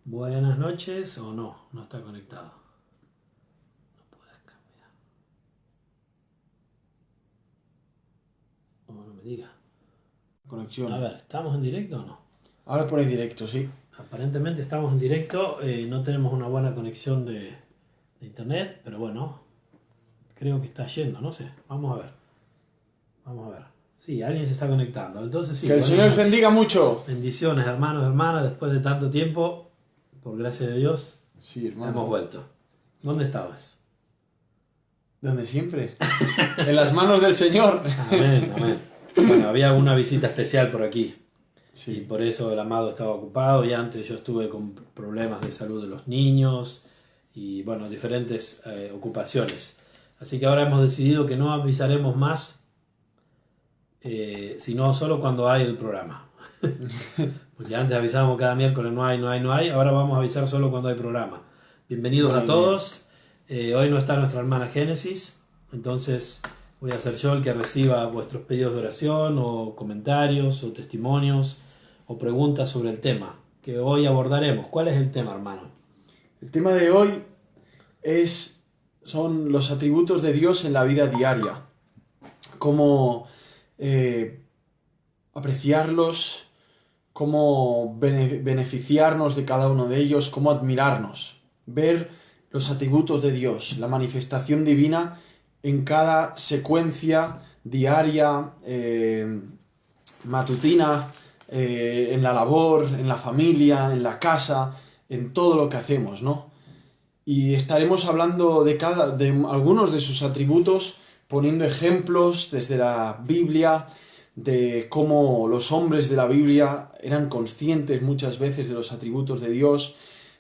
Buenas noches o no, no está conectado. No puedes cambiar. No me diga. Conexión. A ver, ¿estamos en directo o no? Ahora por ahí directo, sí. Aparentemente estamos en directo, no tenemos una buena conexión de internet, pero bueno, creo que está yendo, no sé. Vamos a ver. Vamos a ver. Sí, alguien se está conectando. Entonces sí. Que el Señor os bendiga mucho. Bendiciones, hermanos, hermanas, después de tanto tiempo, por gracia de Dios, Sí, hermano. hemos vuelto. ¿Dónde estabas? Donde siempre. En las manos del Señor. Amén, amén. Bueno, había una visita especial por aquí. Y Sí. por eso el amado estaba ocupado, y antes yo estuve con problemas de salud de los niños y bueno, diferentes ocupaciones. Así que ahora hemos decidido que no avisaremos más, sino solo cuando hay el programa. Porque antes avisábamos cada miércoles, no hay, ahora vamos a avisar solo cuando hay programa. Bienvenidos Muy a todos. Hoy no está nuestra hermana Génesis, entonces voy a ser yo el que reciba vuestros pedidos de oración o comentarios o testimonios o preguntas sobre el tema que hoy abordaremos. ¿Cuál es el tema, hermano? El tema de hoy son los atributos de Dios en la vida diaria. Cómo apreciarlos, cómo beneficiarnos de cada uno de ellos, cómo admirarnos. Ver los atributos de Dios, la manifestación divina en cada secuencia diaria, matutina, en la labor, en la familia, en la casa, en todo lo que hacemos, ¿no? Y estaremos hablando de algunos de sus atributos, poniendo ejemplos desde la Biblia, de cómo los hombres de la Biblia eran conscientes muchas veces de los atributos de Dios.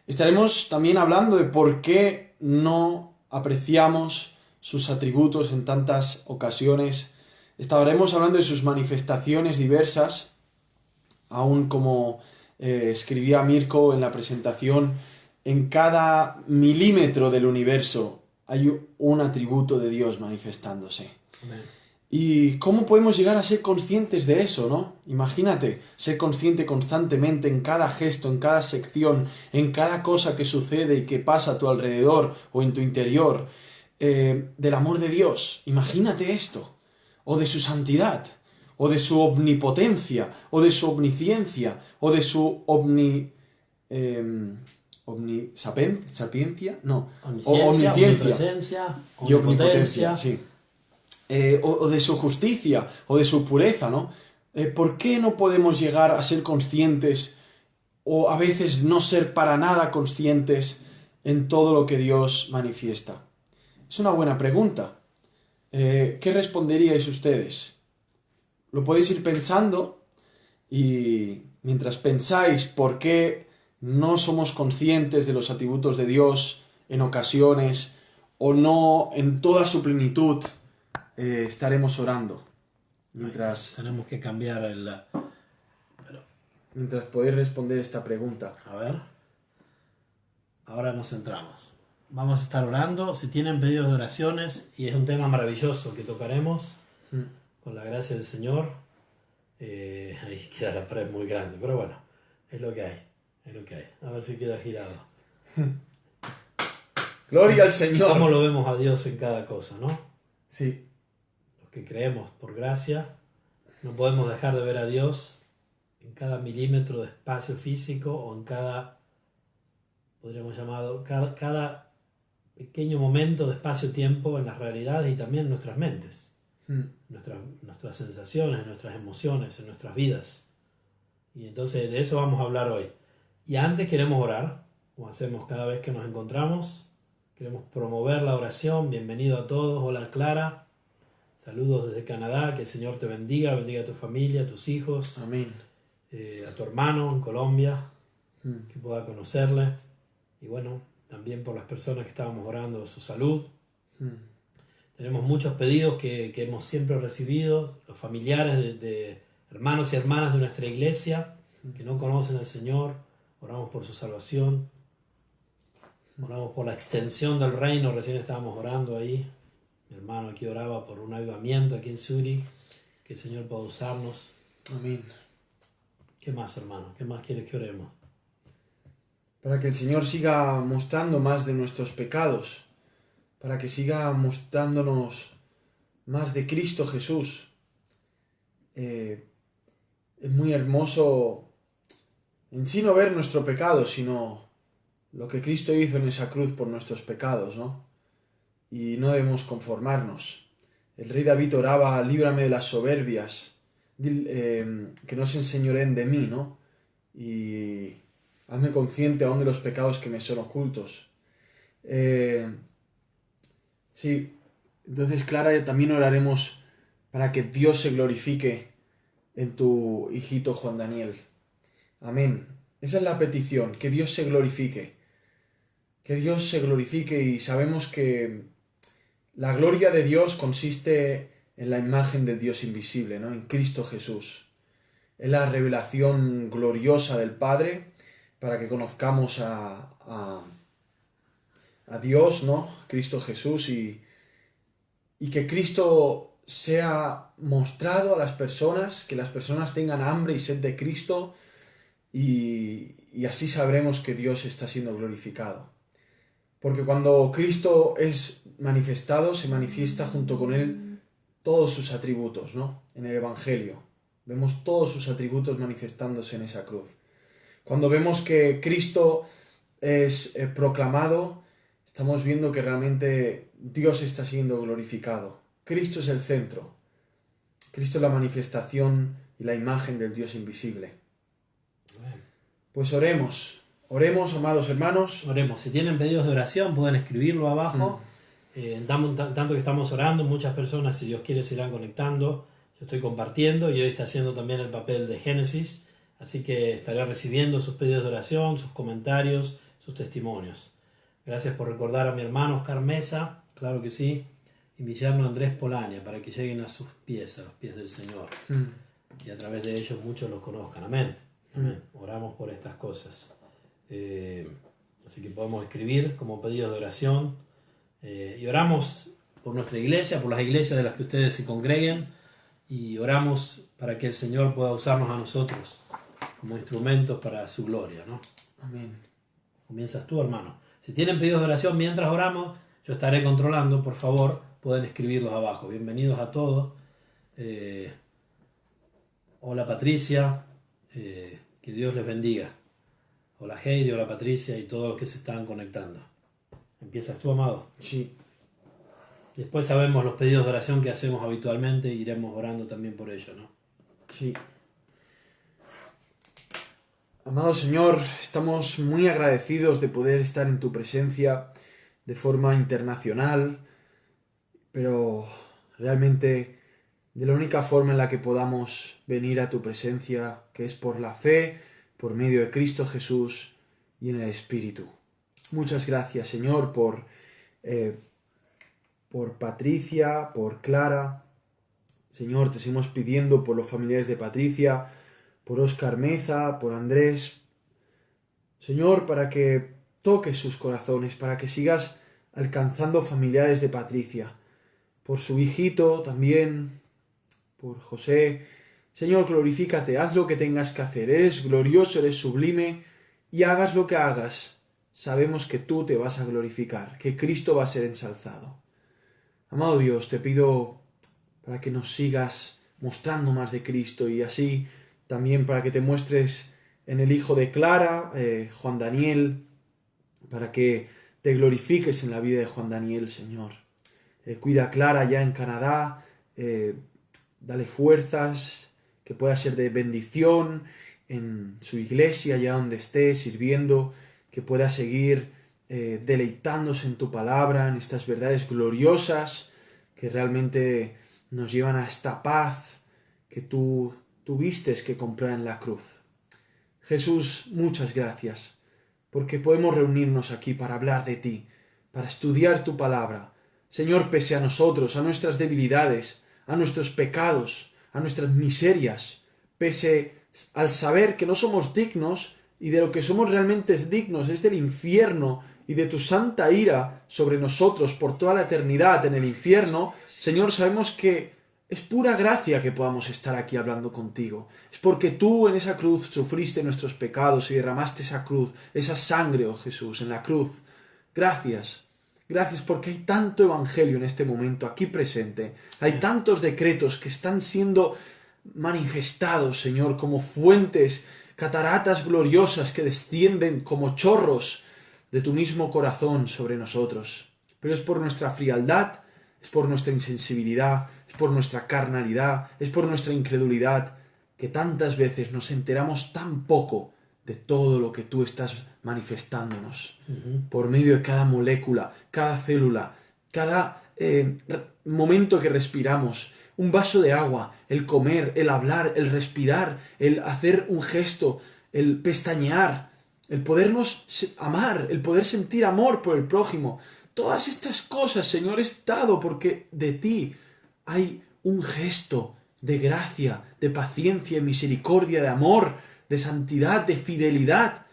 Estaremos también hablando de por qué no apreciamos sus atributos en tantas ocasiones. Estaremos hablando de sus manifestaciones diversas, aún como escribía Mirko en la presentación. En cada milímetro del universo hay un atributo de Dios manifestándose. Amén. ¿Y cómo podemos llegar a ser conscientes de eso, no? Imagínate, ser consciente constantemente en cada gesto, en cada sección, en cada cosa que sucede y que pasa a tu alrededor o en tu interior, del amor de Dios. Imagínate esto. O de su santidad, o de su omnipotencia, o de su omnisciencia, o de su sapiencia, no, Omnisciencia, omnipresencia, y omnipotencia, omnipotencia. sí. O de su justicia, o de su pureza, ¿no? ¿Por qué no podemos llegar a ser conscientes, o a veces no ser para nada conscientes en todo lo que Dios manifiesta? Es una buena pregunta. ¿Qué responderíais ustedes? Lo podéis ir pensando, y mientras pensáis por qué no somos conscientes de los atributos de Dios en ocasiones, o no en toda su plenitud, estaremos orando. Tenemos que cambiar Mientras podéis responder esta pregunta. A ver. Ahora nos centramos. Vamos a estar orando. Si tienen pedidos de oraciones, y es un tema maravilloso que tocaremos, con la gracia del Señor, ahí queda la pared muy grande, pero bueno, es lo que hay. A ver si queda girado. ¡Gloria al Señor! ¿Cómo lo vemos a Dios en cada cosa, no? Sí. Los que creemos por gracia, no podemos dejar de ver a Dios en cada milímetro de espacio físico, o en cada, podríamos llamarlo, cada pequeño momento de espacio-tiempo en las realidades y también en nuestras mentes, nuestras sensaciones, nuestras emociones, en nuestras vidas. Y entonces de eso vamos a hablar hoy. Y antes queremos orar, como hacemos cada vez que nos encontramos. Queremos promover la oración. Bienvenido a todos. Hola Clara. Saludos desde Canadá. Que el Señor te bendiga a tu familia, a tus hijos. Amén. A tu hermano en Colombia, que pueda conocerle. Y bueno, también por las personas que estábamos orando, su salud. Tenemos muchos pedidos que hemos siempre recibido, los familiares de hermanos y hermanas de nuestra iglesia que no conocen al Señor. Oramos por su salvación. Oramos por la extensión del reino. Recién estábamos orando ahí. Mi hermano aquí oraba por un avivamiento aquí en Zurich. Que el Señor pueda usarnos. Amén. ¿Qué más, hermano? ¿Qué más quieres que oremos? para que el Señor siga mostrando más de nuestros pecados, para que siga mostrándonos más de Cristo Jesús. Es muy hermoso en sí no ver nuestro pecado, sino lo que Cristo hizo en esa cruz por nuestros pecados, ¿no? Y no debemos conformarnos. El rey David oraba, líbrame de las soberbias, que no se enseñoreen de mí, ¿no? Y hazme consciente aún de los pecados que me son ocultos. Sí, entonces Clara, también oraremos para que Dios se glorifique en tu hijito Juan Daniel. Amén. Esa es la petición, que Dios se glorifique. Que Dios se glorifique, y sabemos que la gloria de Dios consiste en la imagen del Dios invisible, ¿no? En Cristo Jesús. Es la revelación gloriosa del Padre para que conozcamos a Dios, ¿no? Cristo Jesús, y que Cristo sea mostrado a las personas, que las personas tengan hambre y sed de Cristo, y así sabremos que Dios está siendo glorificado. Porque cuando Cristo es manifestado, se manifiesta junto con Él todos sus atributos, ¿no? En el Evangelio vemos todos sus atributos manifestándose en esa cruz. Cuando vemos que Cristo es proclamado, estamos viendo que realmente Dios está siendo glorificado. Cristo es el centro. Cristo es la manifestación y la imagen del Dios invisible. Pues oremos, amados hermanos. Oremos. Si tienen pedidos de oración, pueden escribirlo abajo. Tanto que estamos orando, muchas personas, si Dios quiere, se irán conectando. Yo estoy compartiendo y hoy está haciendo también el papel de Génesis. Así que estaré recibiendo sus pedidos de oración, sus comentarios, sus testimonios. Gracias por recordar a mi hermano Oscar Mesa, claro que sí, y mi yerno Andrés Polania, para que lleguen a sus pies, a los pies del Señor. Y a través de ellos muchos los conozcan. Amén. Amén. Oramos por estas cosas. Así que podemos escribir como pedidos de oración. Y oramos por nuestra iglesia, por las iglesias de las que ustedes se congreguen. Y oramos para que el Señor pueda usarnos a nosotros como instrumentos para su gloria, ¿no? Amén. Comienzas tú, hermano. Si tienen pedidos de oración mientras oramos, yo estaré controlando. Por favor, pueden escribirlos abajo. Bienvenidos a todos. Hola Patricia, que Dios les bendiga. Hola Heidi, hola Patricia y todos los que se están conectando. ¿Empiezas tú, amado? Sí. Después sabemos los pedidos de oración que hacemos habitualmente, iremos orando también por ello, ¿no? Sí. Amado Señor, estamos muy agradecidos de poder estar en tu presencia de forma internacional, pero realmente de la única forma en la que podamos venir a tu presencia, que es por la fe, por medio de Cristo Jesús y en el Espíritu. Muchas gracias, Señor, por Patricia, por Clara. Señor, te seguimos pidiendo por los familiares de Patricia, por Óscar Meza, por Andrés. Señor, para que toques sus corazones, para que sigas alcanzando familiares de Patricia, por su hijito también, por José. Señor, glorifícate, haz lo que tengas que hacer. Eres glorioso, eres sublime, y hagas lo que hagas. Sabemos que tú te vas a glorificar, que Cristo va a ser ensalzado. Amado Dios, te pido para que nos sigas mostrando más de Cristo, y así también para que te muestres en el hijo de Clara, Juan Daniel, para que te glorifiques en la vida de Juan Daniel, Señor. Cuida a Clara ya en Canadá, dale fuerzas, que pueda ser de bendición en su iglesia, allá donde esté sirviendo, que pueda seguir deleitándose en tu palabra, en estas verdades gloriosas que realmente nos llevan a esta paz que tú vistes que comprar en la cruz. Jesús, muchas gracias, porque podemos reunirnos aquí para hablar de ti, para estudiar tu palabra. Señor, pese a nosotros, a nuestras debilidades, a nuestros pecados, a nuestras miserias, pese al saber que no somos dignos, y de lo que somos realmente dignos es del infierno y de tu santa ira sobre nosotros por toda la eternidad en el infierno, Señor, sabemos que Es pura gracia que podamos estar aquí hablando contigo. Es porque tú en esa cruz sufriste nuestros pecados y derramaste esa cruz, esa sangre, oh Jesús, en la cruz. Gracias. Gracias porque hay tanto evangelio en este momento aquí presente. Hay tantos decretos que están siendo manifestados, Señor, como fuentes, cataratas gloriosas que descienden como chorros de tu mismo corazón sobre nosotros. Pero es por nuestra frialdad, es por nuestra insensibilidad, es por nuestra carnalidad, es por nuestra incredulidad, que tantas veces nos enteramos tan poco de todo lo que tú estás manifestándonos. Por medio de cada molécula, cada célula, cada momento que respiramos, un vaso de agua, el comer, el hablar, el respirar, el hacer un gesto, el pestañear, el podernos amar, el poder sentir amor por el prójimo. Todas estas cosas, Señor, es dado porque de ti hay un gesto de gracia, de paciencia, de misericordia, de amor, de santidad, de fidelidad,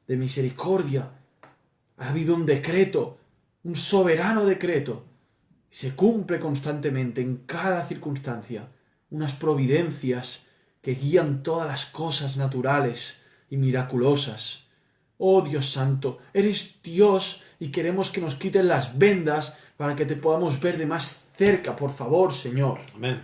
de misericordia. Ha habido un decreto, un soberano decreto. Se cumple constantemente en cada circunstancia. Unas providencias que guían todas las cosas naturales y miraculosas. Oh Dios Santo, eres Dios y queremos que nos quiten las vendas para que te podamos ver de más cerca, por favor, Señor. Amén.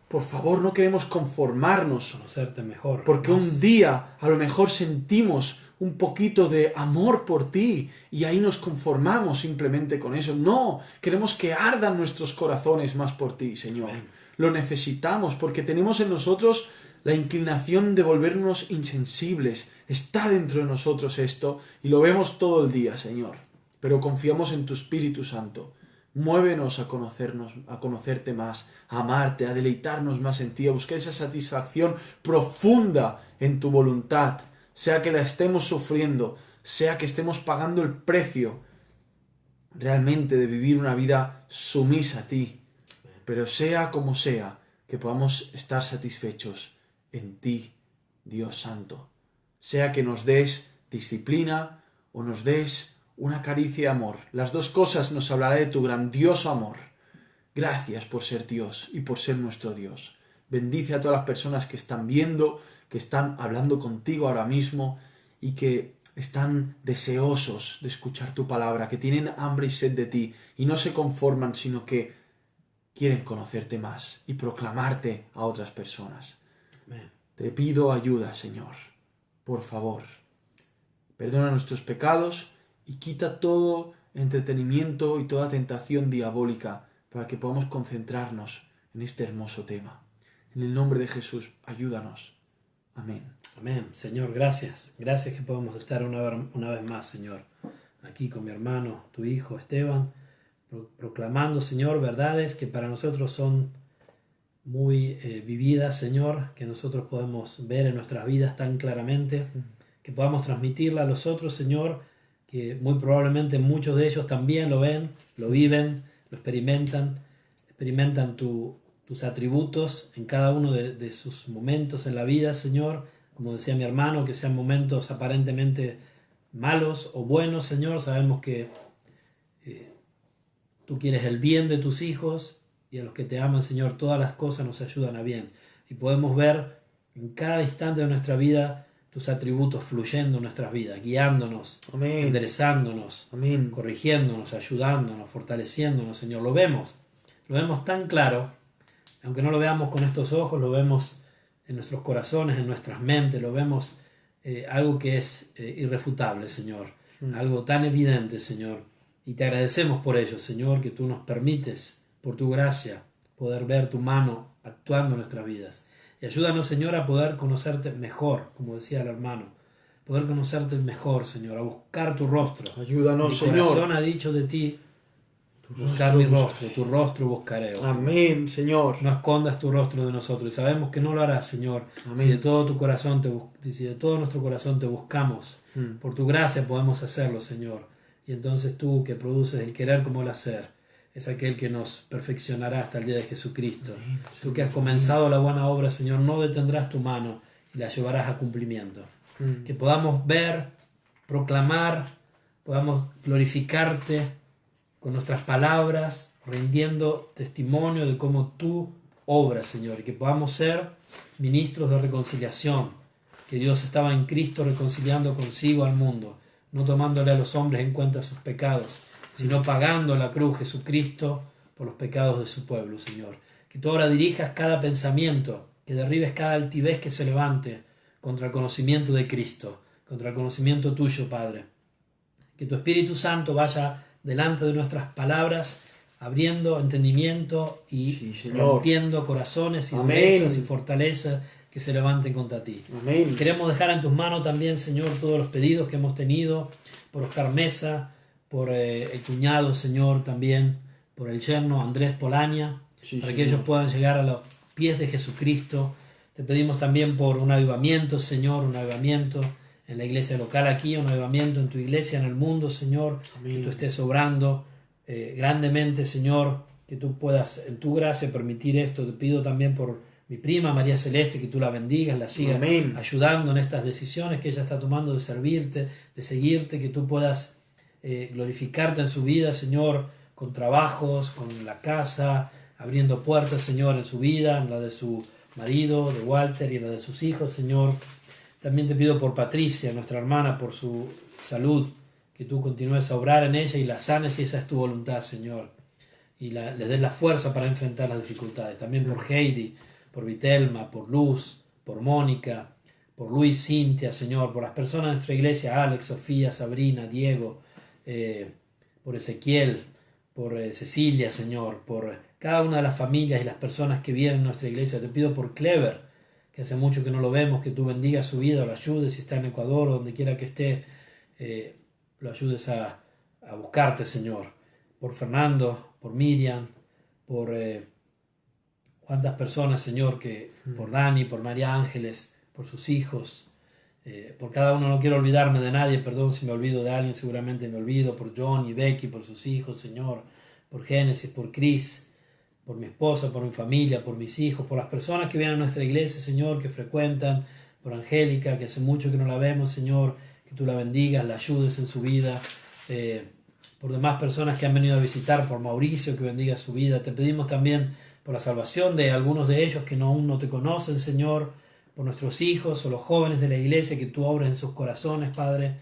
Por favor, no queremos conformarnos. Conocerte mejor. Porque un día a lo mejor sentimos un poquito de amor por ti y ahí nos conformamos simplemente con eso. No, queremos que ardan nuestros corazones más por ti, Señor. Amén. Lo necesitamos porque tenemos en nosotros la inclinación de volvernos insensibles. Está dentro de nosotros esto y lo vemos todo el día, Señor. Pero confiamos en tu Espíritu Santo. Muévenos a conocernos, a conocerte más, a amarte, a deleitarnos más en ti, a buscar esa satisfacción profunda en tu voluntad, sea que la estemos sufriendo, sea que estemos pagando el precio realmente de vivir una vida sumisa a ti, pero sea como sea, que podamos estar satisfechos en ti, Dios Santo, sea que nos des disciplina o nos des una caricia de amor. Las dos cosas nos hablará de tu grandioso amor. Gracias por ser Dios y por ser nuestro Dios. Bendice a todas las personas que están viendo, que están hablando contigo ahora mismo y que están deseosos de escuchar tu palabra, que tienen hambre y sed de ti y no se conforman, sino que quieren conocerte más y proclamarte a otras personas. Amén. Te pido ayuda, Señor. Por favor, perdona nuestros pecados y quita todo entretenimiento y toda tentación diabólica para que podamos concentrarnos en este hermoso tema. En el nombre de Jesús, ayúdanos. Amén. Amén. Señor, gracias. Gracias que podemos estar una vez más, Señor, aquí con mi hermano, tu hijo Esteban, proclamando, Señor, verdades que para nosotros son muy vividas, Señor, que nosotros podemos ver en nuestras vidas tan claramente, que podamos transmitirla a los otros, Señor, que muy probablemente muchos de ellos también lo ven, lo viven, lo experimentan tus atributos en cada uno de sus momentos en la vida, Señor. Como decía mi hermano, que sean momentos aparentemente malos o buenos, Señor. Sabemos que tú quieres el bien de tus hijos y a los que te aman, Señor, todas las cosas nos ayudan a bien. Y podemos ver en cada instante de nuestra vida tus atributos fluyendo en nuestras vidas, guiándonos, Amén. enderezándonos, Amén. corrigiéndonos, ayudándonos, fortaleciéndonos, Señor. Lo vemos tan claro, aunque no lo veamos con estos ojos, lo vemos en nuestros corazones, en nuestras mentes, lo vemos algo que es irrefutable, Señor, algo tan evidente, Señor. Y te agradecemos por ello, Señor, que tú nos permites, por tu gracia, poder ver tu mano actuando en nuestras vidas. Y ayúdanos, Señor, a poder conocerte mejor, como decía el hermano, poder conocerte mejor, Señor, a buscar tu rostro. Ayúdanos, Mi Señor. corazón ha dicho de ti, buscar mi rostro, tu rostro buscaré. Amén, Señor. No escondas tu rostro de nosotros y sabemos que no lo harás, Señor. Amén. Si de todo nuestro corazón te buscamos, por tu gracia podemos hacerlo, Señor. Y entonces tú, que produces el querer como el hacer, es aquel que nos perfeccionará hasta el día de Jesucristo. Amén, Tú que has comenzado la buena obra, Señor, no detendrás tu mano y la llevarás a cumplimiento. Que podamos ver, proclamar, podamos glorificarte con nuestras palabras, rindiendo testimonio de cómo tú obra, Señor, y que podamos ser ministros de reconciliación, que Dios estaba en Cristo reconciliando consigo al mundo, no tomándole a los hombres en cuenta sus pecados, sino pagando en la cruz Jesucristo por los pecados de su pueblo, Señor. Que tú ahora dirijas cada pensamiento, que derribes cada altivez que se levante contra el conocimiento de Cristo, contra el conocimiento tuyo, Padre. Que tu Espíritu Santo vaya delante de nuestras palabras, abriendo entendimiento y rompiendo corazones y durezas y fortalezas que se levanten contra ti. Amén. Queremos dejar en tus manos también, Señor, todos los pedidos que hemos tenido por Oscar Mesa, por el cuñado, Señor, también por el yerno Andrés Polania, para que ellos puedan llegar a los pies de Jesucristo. Te pedimos también por un avivamiento, Señor, un avivamiento en la iglesia local aquí, un avivamiento en tu iglesia, en el mundo, Señor. Amén. Que tú estés obrando grandemente, Señor, que tú puedas en tu gracia permitir esto. Te pido también por mi prima María Celeste, que tú la bendigas, la sigas ayudando en estas decisiones que ella está tomando de servirte, de seguirte, que tú puedas glorificarte en su vida, Señor, con trabajos, con la casa, abriendo puertas, Señor, en su vida, en la de su marido, de Walter, y en la de sus hijos, Señor. También te pido por Patricia, nuestra hermana, por su salud, que tú continúes a obrar en ella y la sanes si esa es tu voluntad, Señor, y le des la fuerza para enfrentar las dificultades. También por Heidi, por Vitelma, por Luz, por Mónica, por Luis, Cintia, Señor, por las personas de nuestra iglesia, Alex, Sofía, Sabrina, Diego, por Ezequiel, por Cecilia, Señor, por cada una de las familias y las personas que vienen a nuestra iglesia. Te pido por Clever, que hace mucho que no lo vemos, que tú bendigas su vida, lo ayudes si está en Ecuador o donde quiera que esté, lo ayudes a buscarte, Señor. Por Fernando, por Miriam, por cuántas personas, Señor, que por Dani, por María Ángeles, por sus hijos, por cada uno. No quiero olvidarme de nadie, perdón si me olvido de alguien, seguramente me olvido, por John y Becky, por sus hijos, Señor, por Génesis, por Chris, por mi esposa, por mi familia, por mis hijos, por las personas que vienen a nuestra iglesia, Señor, que frecuentan, por Angélica, que hace mucho que no la vemos, Señor, que tú la bendigas, la ayudes en su vida, por demás personas que han venido a visitar, por Mauricio, que bendiga su vida. Te pedimos también por la salvación de algunos de ellos que aún no te conocen, Señor, por nuestros hijos o los jóvenes de la iglesia, que tú obres en sus corazones, Padre,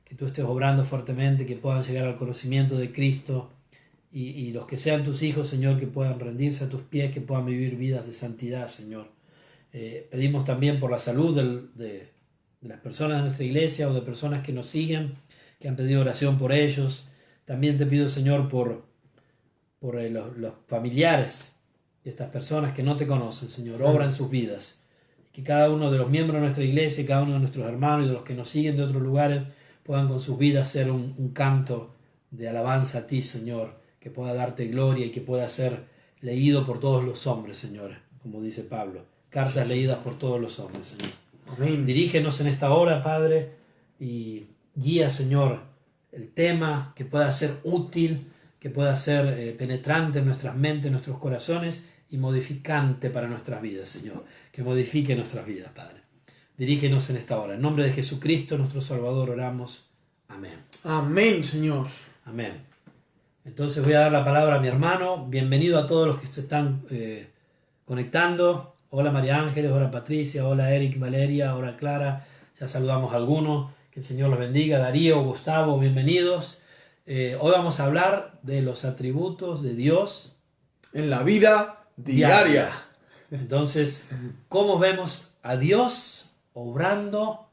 que tú estés obrando fuertemente, que puedan llegar al conocimiento de Cristo, y los que sean tus hijos, Señor, que puedan rendirse a tus pies, que puedan vivir vidas de santidad, Señor. Pedimos también por la salud de las personas de nuestra iglesia o de personas que nos siguen, que han pedido oración por ellos. También te pido, Señor, por los familiares de estas personas que no te conocen, Señor. Obra en sus vidas. Que cada uno de los miembros de nuestra iglesia, cada uno de nuestros hermanos y de los que nos siguen de otros lugares puedan con sus vidas ser un canto de alabanza a ti, Señor, que pueda darte gloria y que pueda ser leído por todos los hombres, Señor, como dice Pablo. Cartas leídas por todos los hombres, Señor. Amén. Dirígenos en esta hora, Padre, y guía, Señor, el tema que pueda ser útil, que pueda ser penetrante en nuestras mentes, en nuestros corazones y modificante para nuestras vidas, Señor. Que modifique nuestras vidas, Padre. Dirígenos en esta hora. En nombre de Jesucristo, nuestro Salvador, oramos. Amén. Amén, Señor. Amén. Entonces voy a dar la palabra a mi hermano. Bienvenido a todos los que se están conectando. Hola María Ángeles, hola Patricia, hola Eric, Valeria, hola Clara. Ya saludamos a algunos. Que el Señor los bendiga. Darío, Gustavo, bienvenidos. Hoy vamos a hablar de los atributos de Dios en la vida diaria. Entonces, ¿cómo vemos a Dios obrando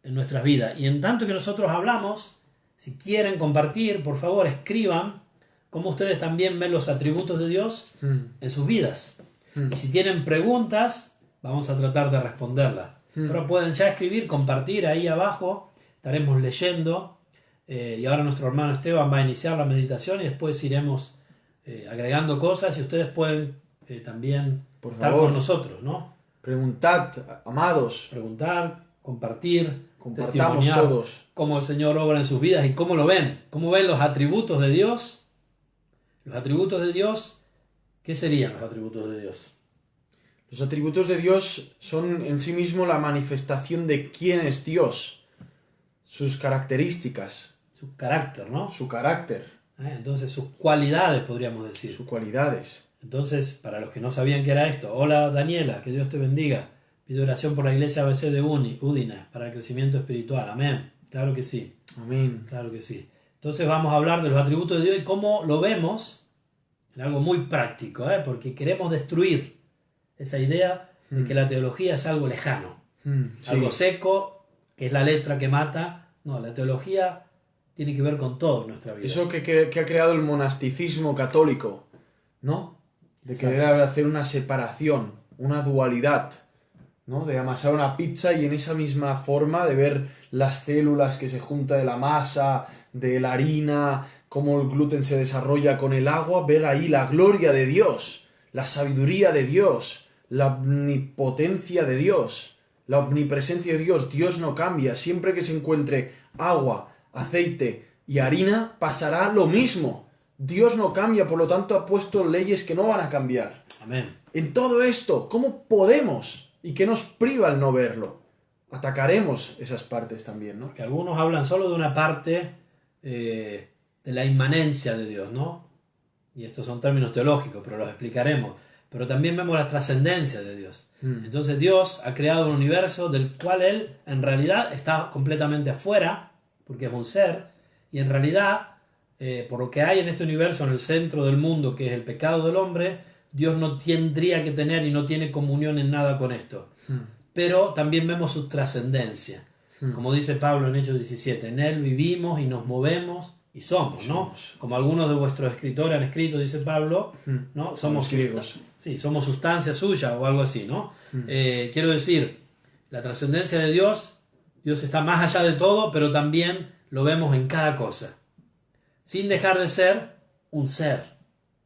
en nuestras vidas? Y en tanto que nosotros hablamos, si quieren compartir, por favor, escriban cómo ustedes también ven los atributos de Dios en sus vidas. Y si tienen preguntas, vamos a tratar de responderlas. Pero pueden ya escribir, compartir ahí abajo, estaremos leyendo. Y ahora nuestro hermano Esteban va a iniciar la meditación y después iremos agregando cosas y ustedes pueden también por estar favor, con nosotros, ¿no? Preguntad, amados. Preguntar, compartir, compartamos testimoniar todos cómo el Señor obra en sus vidas y cómo lo ven. ¿Cómo ven los atributos de Dios? Los atributos de Dios, ¿qué serían los atributos de Dios? Los atributos de Dios son en sí mismo la manifestación de quién es Dios, sus características. Su carácter, ¿no? Su carácter. Entonces sus cualidades, podríamos decir. Sus cualidades. Entonces, para los que no sabían qué era esto, hola Daniela, que Dios te bendiga. Pido oración por la iglesia ABC de Udine, para el crecimiento espiritual. Amén. Claro que sí. Amén. Claro que sí. Entonces vamos a hablar de los atributos de Dios y cómo lo vemos en algo muy práctico, porque queremos destruir esa idea de que la teología es algo lejano, Sí. algo seco, que es la letra que mata. No, la teología tiene que ver con todo en nuestra vida. Eso que ha creado el monasticismo católico, ¿no? De querer hacer una separación, una dualidad, ¿no? De amasar una pizza y en esa misma forma de ver las células que se juntan de la masa, de la harina, cómo el gluten se desarrolla con el agua, ver ahí la gloria de Dios, la sabiduría de Dios, la omnipotencia de Dios, la omnipresencia de Dios. Dios no cambia. Siempre que se encuentre agua, aceite y harina, pasará lo mismo. Dios no cambia, por lo tanto ha puesto leyes que no van a cambiar. Amén. En todo esto, ¿cómo podemos? ¿Y qué nos priva el no verlo? Atacaremos esas partes también, ¿no? Porque algunos hablan solo de una parte de la inmanencia de Dios, ¿no? Y estos son términos teológicos, pero los explicaremos. Pero también vemos la trascendencia de Dios. Entonces Dios ha creado un universo del cual Él en realidad está completamente afuera, porque es un ser, y en realidad, por lo que hay en este universo, en el centro del mundo, que es el pecado del hombre, Dios no tendría que tener y no tiene comunión en nada con esto. Pero también vemos su trascendencia. Como dice Pablo en Hechos 17, en Él vivimos y nos movemos y somos, ¿no? Como algunos de vuestros escritores han escrito, dice Pablo, ¿no? Somos griegos. Sí, somos sustancia suya o algo así, ¿no? Quiero decir, la trascendencia de Dios, Dios está más allá de todo, pero también lo vemos en cada cosa. Sin dejar de ser un ser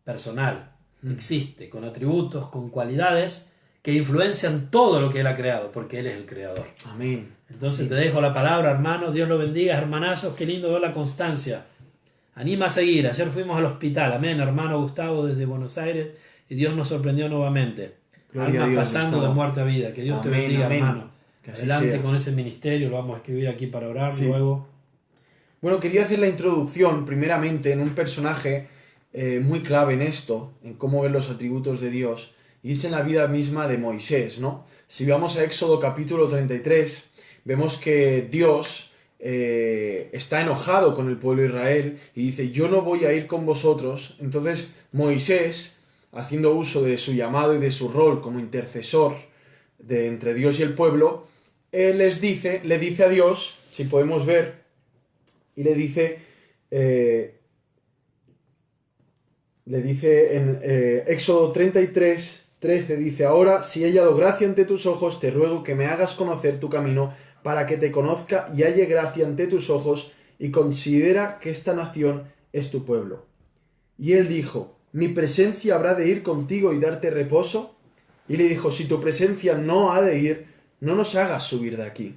personal, que existe, con atributos, con cualidades que influencian todo lo que Él ha creado, porque Él es el creador. Amén. Entonces te dejo la palabra, hermano. Dios lo bendiga, hermanazos. Qué lindo ver la constancia. Anima a seguir. Ayer fuimos al hospital. Amén, hermano Gustavo, desde Buenos Aires. Y Dios nos sorprendió nuevamente. Gloria a Almas Dios, pasando Gustavo. de muerte a vida. Que Dios te Amén, bendiga, amén. hermano. Que así Adelante sea. con ese ministerio. Lo vamos a escribir aquí para orar Sí. luego. Bueno, quería hacer la introducción, primeramente, en un personaje muy clave en esto, en cómo ver los atributos de Dios, y es en la vida misma de Moisés, ¿no? Si vamos a Éxodo capítulo 33, vemos que Dios está enojado con el pueblo de Israel y dice, yo no voy a ir con vosotros. Entonces Moisés, haciendo uso de su llamado y de su rol como intercesor entre Dios y el pueblo, él le dice a Dios, si podemos ver, y le dice en Éxodo 33, 13, dice, ahora, si he hallado gracia ante tus ojos, te ruego que me hagas conocer tu camino, para que te conozca y halle gracia ante tus ojos, y considera que esta nación es tu pueblo. Y él dijo, ¿mi presencia habrá de ir contigo y darte reposo? Y le dijo, si tu presencia no ha de ir, no nos hagas subir de aquí.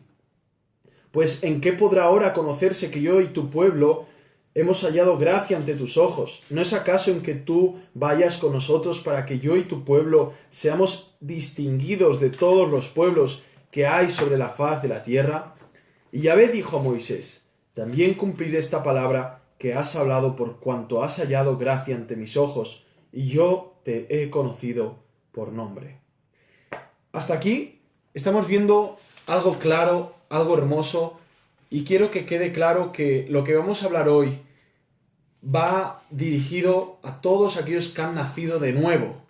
Pues ¿en qué podrá ahora conocerse que yo y tu pueblo hemos hallado gracia ante tus ojos? ¿No es acaso en que tú vayas con nosotros para que yo y tu pueblo seamos distinguidos de todos los pueblos que hay sobre la faz de la tierra? Y Yahvé dijo a Moisés, también cumpliré esta palabra que has hablado por cuanto has hallado gracia ante mis ojos, y yo te he conocido por nombre. Hasta aquí estamos viendo algo claro, algo hermoso, y quiero que quede claro que lo que vamos a hablar hoy va dirigido a todos aquellos que han nacido de nuevo,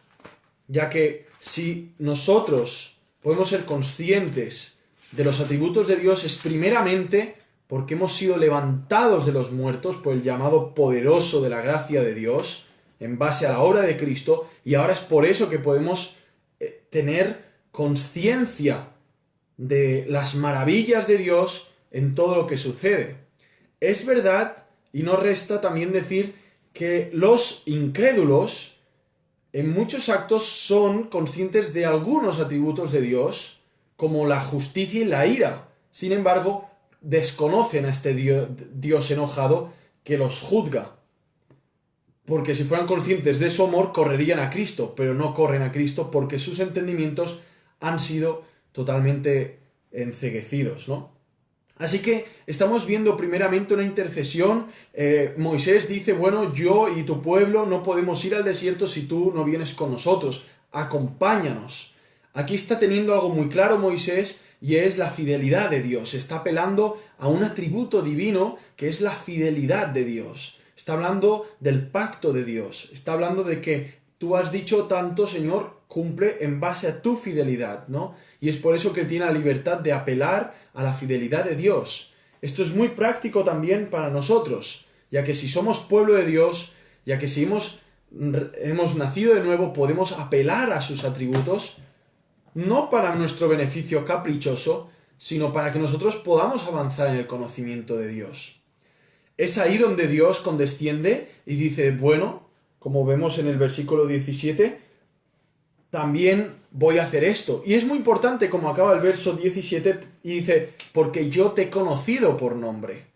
ya que si nosotros podemos ser conscientes de los atributos de Dios es primeramente porque hemos sido levantados de los muertos por el llamado poderoso de la gracia de Dios en base a la obra de Cristo, y ahora es por eso que podemos tener conciencia de las maravillas de Dios en todo lo que sucede. Es verdad, y no resta también decir, que los incrédulos en muchos actos son conscientes de algunos atributos de Dios, como la justicia y la ira. Sin embargo, desconocen a este Dios enojado que los juzga. Porque si fueran conscientes de su amor, correrían a Cristo, pero no corren a Cristo porque sus entendimientos han sido totalmente enceguecidos, ¿no? Así que estamos viendo primeramente una intercesión. Moisés dice, bueno, yo y tu pueblo no podemos ir al desierto si tú no vienes con nosotros. Acompáñanos. Aquí está teniendo algo muy claro Moisés y es la fidelidad de Dios. Está apelando a un atributo divino que es la fidelidad de Dios. Está hablando del pacto de Dios. Está hablando de que tú has dicho tanto, Señor, cumple en base a tu fidelidad, ¿no? Y es por eso que él tiene la libertad de apelar a la fidelidad de Dios. Esto es muy práctico también para nosotros, ya que si somos pueblo de Dios, ya que si hemos nacido de nuevo, podemos apelar a sus atributos, no para nuestro beneficio caprichoso, sino para que nosotros podamos avanzar en el conocimiento de Dios. Es ahí donde Dios condesciende y dice, bueno, como vemos en el versículo 17, también voy a hacer esto. Y es muy importante, como acaba el verso 17, y dice, porque yo te he conocido por nombre.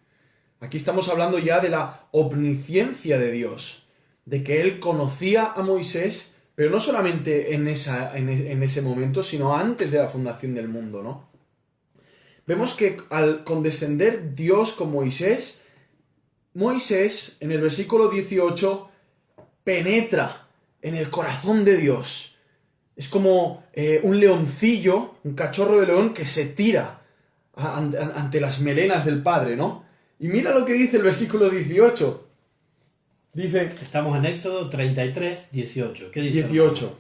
Aquí estamos hablando ya de la omnisciencia de Dios, de que él conocía a Moisés, pero no solamente en ese momento, sino antes de la fundación del mundo, ¿no? Vemos que al condescender Dios con Moisés, Moisés, en el versículo 18, penetra en el corazón de Dios. Es como un leoncillo, un cachorro de león que se tira ante las melenas del padre, ¿no? Y mira lo que dice el versículo 18. Dice... Estamos en Éxodo 33, 18. ¿Qué dice? 18.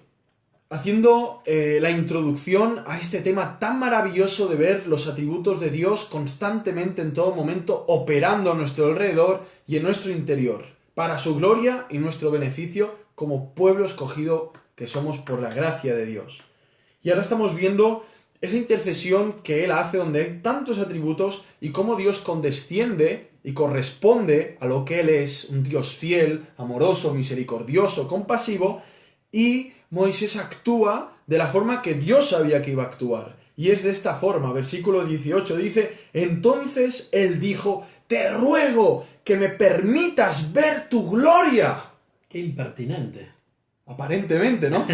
Haciendo la introducción a este tema tan maravilloso de ver los atributos de Dios constantemente en todo momento operando a nuestro alrededor y en nuestro interior, para su gloria y nuestro beneficio como pueblo escogido que somos por la gracia de Dios. Y ahora estamos viendo esa intercesión que Él hace donde hay tantos atributos y cómo Dios condesciende y corresponde a lo que Él es, un Dios fiel, amoroso, misericordioso, compasivo, y Moisés actúa de la forma que Dios sabía que iba a actuar. Y es de esta forma, versículo 18 dice, entonces Él dijo, te ruego que me permitas ver tu gloria. Qué impertinente. Aparentemente, ¿no?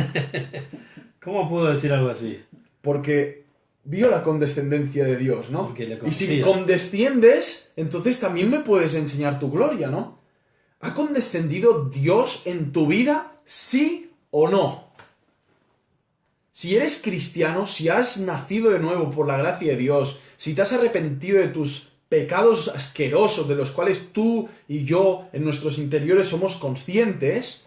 ¿Cómo puedo decir algo así? Porque vio la condescendencia de Dios, ¿no? Porque le Y conocía. si condesciendes, entonces también me puedes enseñar tu gloria, ¿no? ¿Ha condescendido Dios en tu vida? ¿Sí o no? Si eres cristiano, si has nacido de nuevo por la gracia de Dios, si te has arrepentido de tus pecados asquerosos de los cuales tú y yo en nuestros interiores somos conscientes,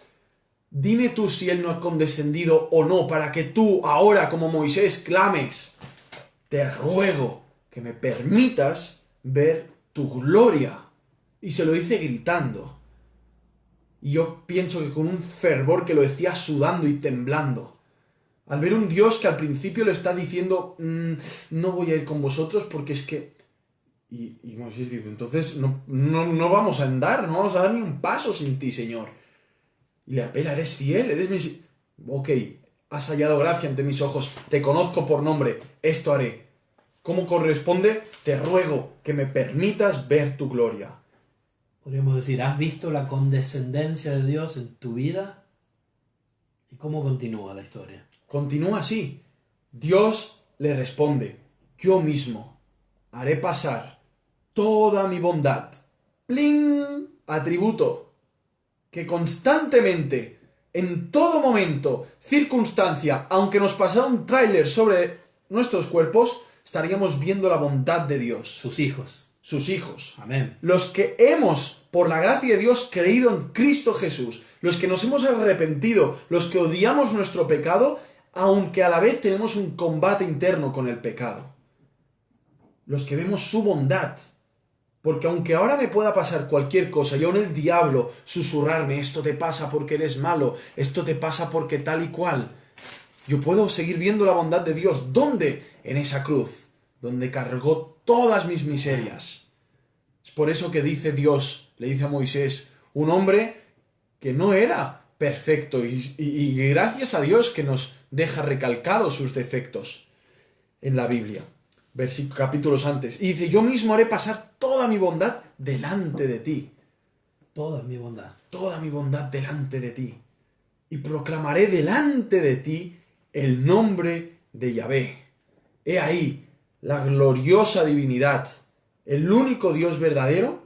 dime tú si Él no ha condescendido o no, para que tú ahora como Moisés clames, te ruego que me permitas ver tu gloria. Y se lo dice gritando. Y yo pienso que con un fervor que lo decía sudando y temblando. Al ver un Dios que al principio le está diciendo, no voy a ir con vosotros porque es que... Y Moisés dice, entonces no vamos a andar, no vamos a dar ni un paso sin ti, Señor. Y le apela, eres fiel, eres mi... Ok, has hallado gracia ante mis ojos, te conozco por nombre, esto haré. ¿Cómo corresponde? Te ruego que me permitas ver tu gloria. Podríamos decir, ¿has visto la condescendencia de Dios en tu vida? ¿Y cómo continúa la historia? Continúa así. Dios le responde, yo mismo haré pasar toda mi bondad. ¡Pling! Atributo. Que constantemente, en todo momento, circunstancia, aunque nos pasara un tráiler sobre nuestros cuerpos, estaríamos viendo la bondad de Dios. Sus hijos. Sus hijos. Amén. Los que hemos, por la gracia de Dios, creído en Cristo Jesús. Los que nos hemos arrepentido. Los que odiamos nuestro pecado, aunque a la vez tenemos un combate interno con el pecado. Los que vemos su bondad. Porque aunque ahora me pueda pasar cualquier cosa, y aún el diablo susurrarme, esto te pasa porque eres malo, esto te pasa porque tal y cual, yo puedo seguir viendo la bondad de Dios. ¿Dónde? En esa cruz, donde cargó todas mis miserias. Es por eso que dice Dios, le dice a Moisés, un hombre que no era perfecto, y gracias a Dios que nos deja recalcados sus defectos en la Biblia. Capítulos antes. Y dice, yo mismo haré pasar toda mi bondad delante de ti. Toda mi bondad. Toda mi bondad delante de ti. Y proclamaré delante de ti el nombre de Yahvé. He ahí la gloriosa divinidad el único Dios verdadero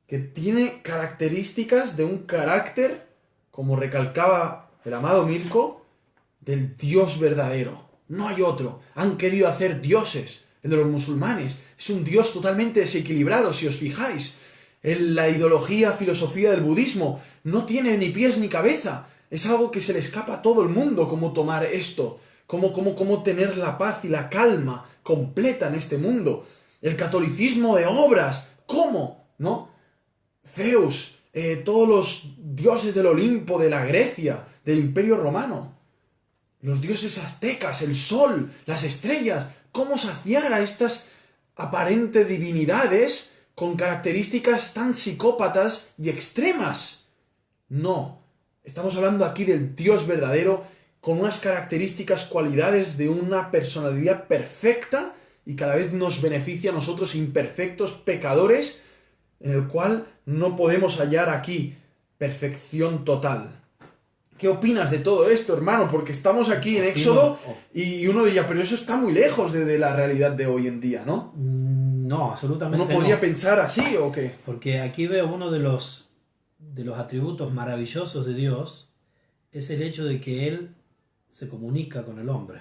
que tiene características de un carácter, como recalcaba el amado Mirko, del Dios verdadero. No hay otro. Han querido hacer dioses. El de los musulmanes es un Dios totalmente desequilibrado, si os fijáis. La ideología, filosofía del budismo no tiene ni pies ni cabeza. Es algo que se le escapa a todo el mundo, cómo tomar esto, cómo tener la paz y la calma completa en este mundo. El catolicismo de obras, ¿cómo? ¿No? Zeus, todos los dioses del Olimpo, de la Grecia, del Imperio Romano. Los dioses aztecas, el sol, las estrellas, cómo saciar a estas aparentes divinidades con características tan psicópatas y extremas. No, estamos hablando aquí del Dios verdadero con unas características, cualidades de una personalidad perfecta y cada vez nos beneficia a nosotros imperfectos pecadores, en el cual no podemos hallar aquí perfección total. ¿Qué opinas de todo esto, hermano? Porque estamos aquí en Éxodo y uno diría, pero eso está muy lejos de la realidad de hoy en día, ¿no? No, absolutamente ¿Uno podría pensar así o qué? Porque aquí veo uno de los atributos maravillosos de Dios, es el hecho de que Él se comunica con el hombre.